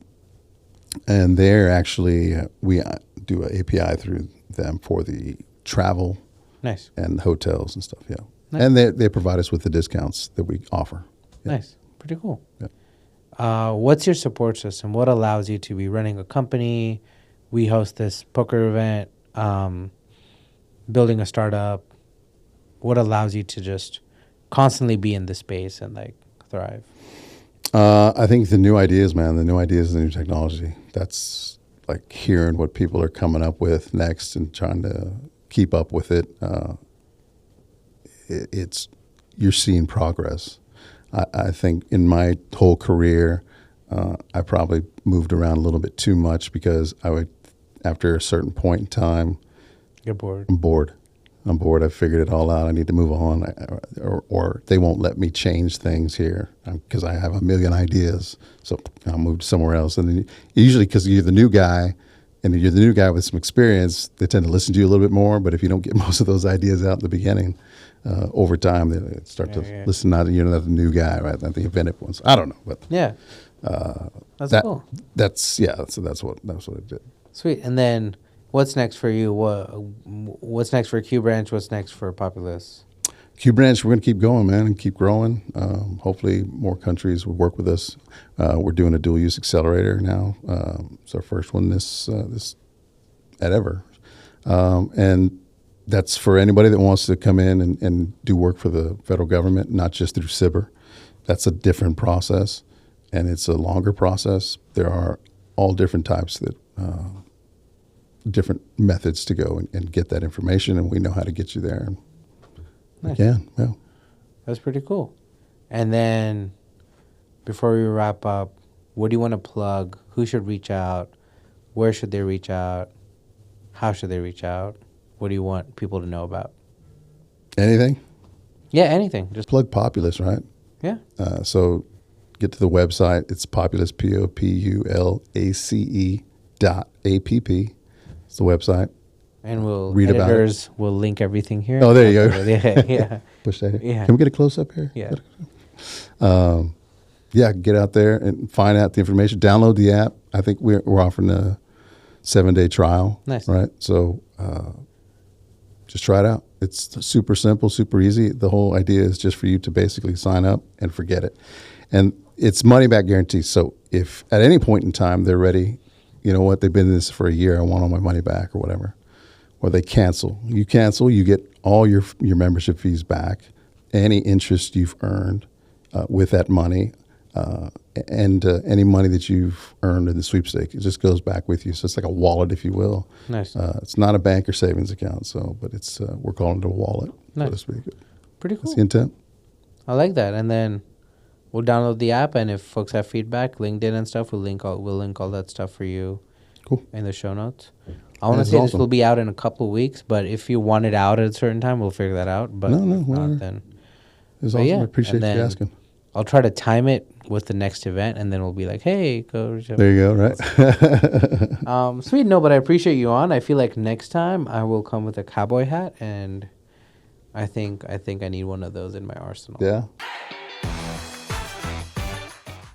Speaker 1: and they're actually we do an API through them for the travel,
Speaker 2: nice,
Speaker 1: and hotels and stuff. Yeah,
Speaker 2: nice.
Speaker 1: And they provide us with the discounts that we offer. Yeah.
Speaker 2: Nice, pretty cool.
Speaker 1: Yeah.
Speaker 2: What's your support system? What allows you to be running a company? We host this poker event. Building a startup. What allows you to just constantly be in this space and like thrive?
Speaker 1: I think the new ideas, man. The new ideas, the new technology. That's like hearing what people are coming up with next and trying to keep up with it. You're seeing progress. I think in my whole career, I probably moved around a little bit too much because I would, after a certain point in time,
Speaker 2: You're bored.
Speaker 1: I'm bored. I've figured it all out. I need to move on, or they won't let me change things here because I have a million ideas. So I'll move somewhere else. And then usually, because you're the new guy, and you're the new guy with some experience, they tend to listen to you a little bit more. But if you don't get most of those ideas out in the beginning, over time they start to listen. You're not the new guy, right? Not the inventive ones. I don't know, but
Speaker 2: that's cool.
Speaker 1: So that's what it did.
Speaker 2: Sweet. And then, what's next for you? What's next for Q Branch? What's next for Populist?
Speaker 1: Q Branch, we're going to keep going, man, and keep growing. Hopefully, more countries will work with us. We're doing a dual use accelerator now. It's our first one this at ever, and that's for anybody that wants to come in and do work for the federal government, not just through CIBR. That's a different process, and it's a longer process. There are all different types that. Different methods to go and get that information, and we know how to get you there. And
Speaker 2: nice.
Speaker 1: Yeah.
Speaker 2: That's pretty cool. And then, before we wrap up, what do you want to plug? Who should reach out? Where should they reach out? How should they reach out? What do you want people to know about?
Speaker 1: Anything?
Speaker 2: Yeah, anything. Just
Speaker 1: plug Populist, right?
Speaker 2: Yeah.
Speaker 1: So get to the website. It's Populace, POPULACE.app. It's the website.
Speaker 2: And we'll
Speaker 1: read about it.
Speaker 2: We'll link everything here.
Speaker 1: Oh, there you go.
Speaker 2: Yeah.
Speaker 1: Push that here.
Speaker 2: Yeah.
Speaker 1: Can we get a close up here?
Speaker 2: Yeah.
Speaker 1: Get out there and find out the information. Download the app. I think we're offering a 7-day trial.
Speaker 2: Nice.
Speaker 1: Right. So just try it out. It's super simple, super easy. The whole idea is just for you to basically sign up and forget it. And it's money back guarantee. So if at any point in time they're ready, you know what, they've been in this for a year, I want all my money back or whatever, or they cancel, you get all your membership fees back, any interest you've earned with that money, and any money that you've earned in the sweepstake, it just goes back with you. So it's like a wallet, if you will.
Speaker 2: Nice.
Speaker 1: It's not a bank or savings account, but it's we're calling it a wallet,
Speaker 2: nice.
Speaker 1: so to speak.
Speaker 2: Pretty cool.
Speaker 1: That's the intent.
Speaker 2: I like that. And then we'll download the app, and if folks have feedback, LinkedIn and stuff, we'll link all that stuff for you.
Speaker 1: Cool.
Speaker 2: In the show notes. I want to say awesome. This will be out in a couple of weeks, but if you want it out at a certain time, we'll figure that out. But if not, then
Speaker 1: it's awesome. I appreciate you asking.
Speaker 2: I'll try to time it with the next event, and then we'll be like, hey, go.
Speaker 1: There you go, right?
Speaker 2: Sweet. No, but I appreciate you on. I feel like next time I will come with a cowboy hat, and I think I need one of those in my arsenal.
Speaker 1: Yeah.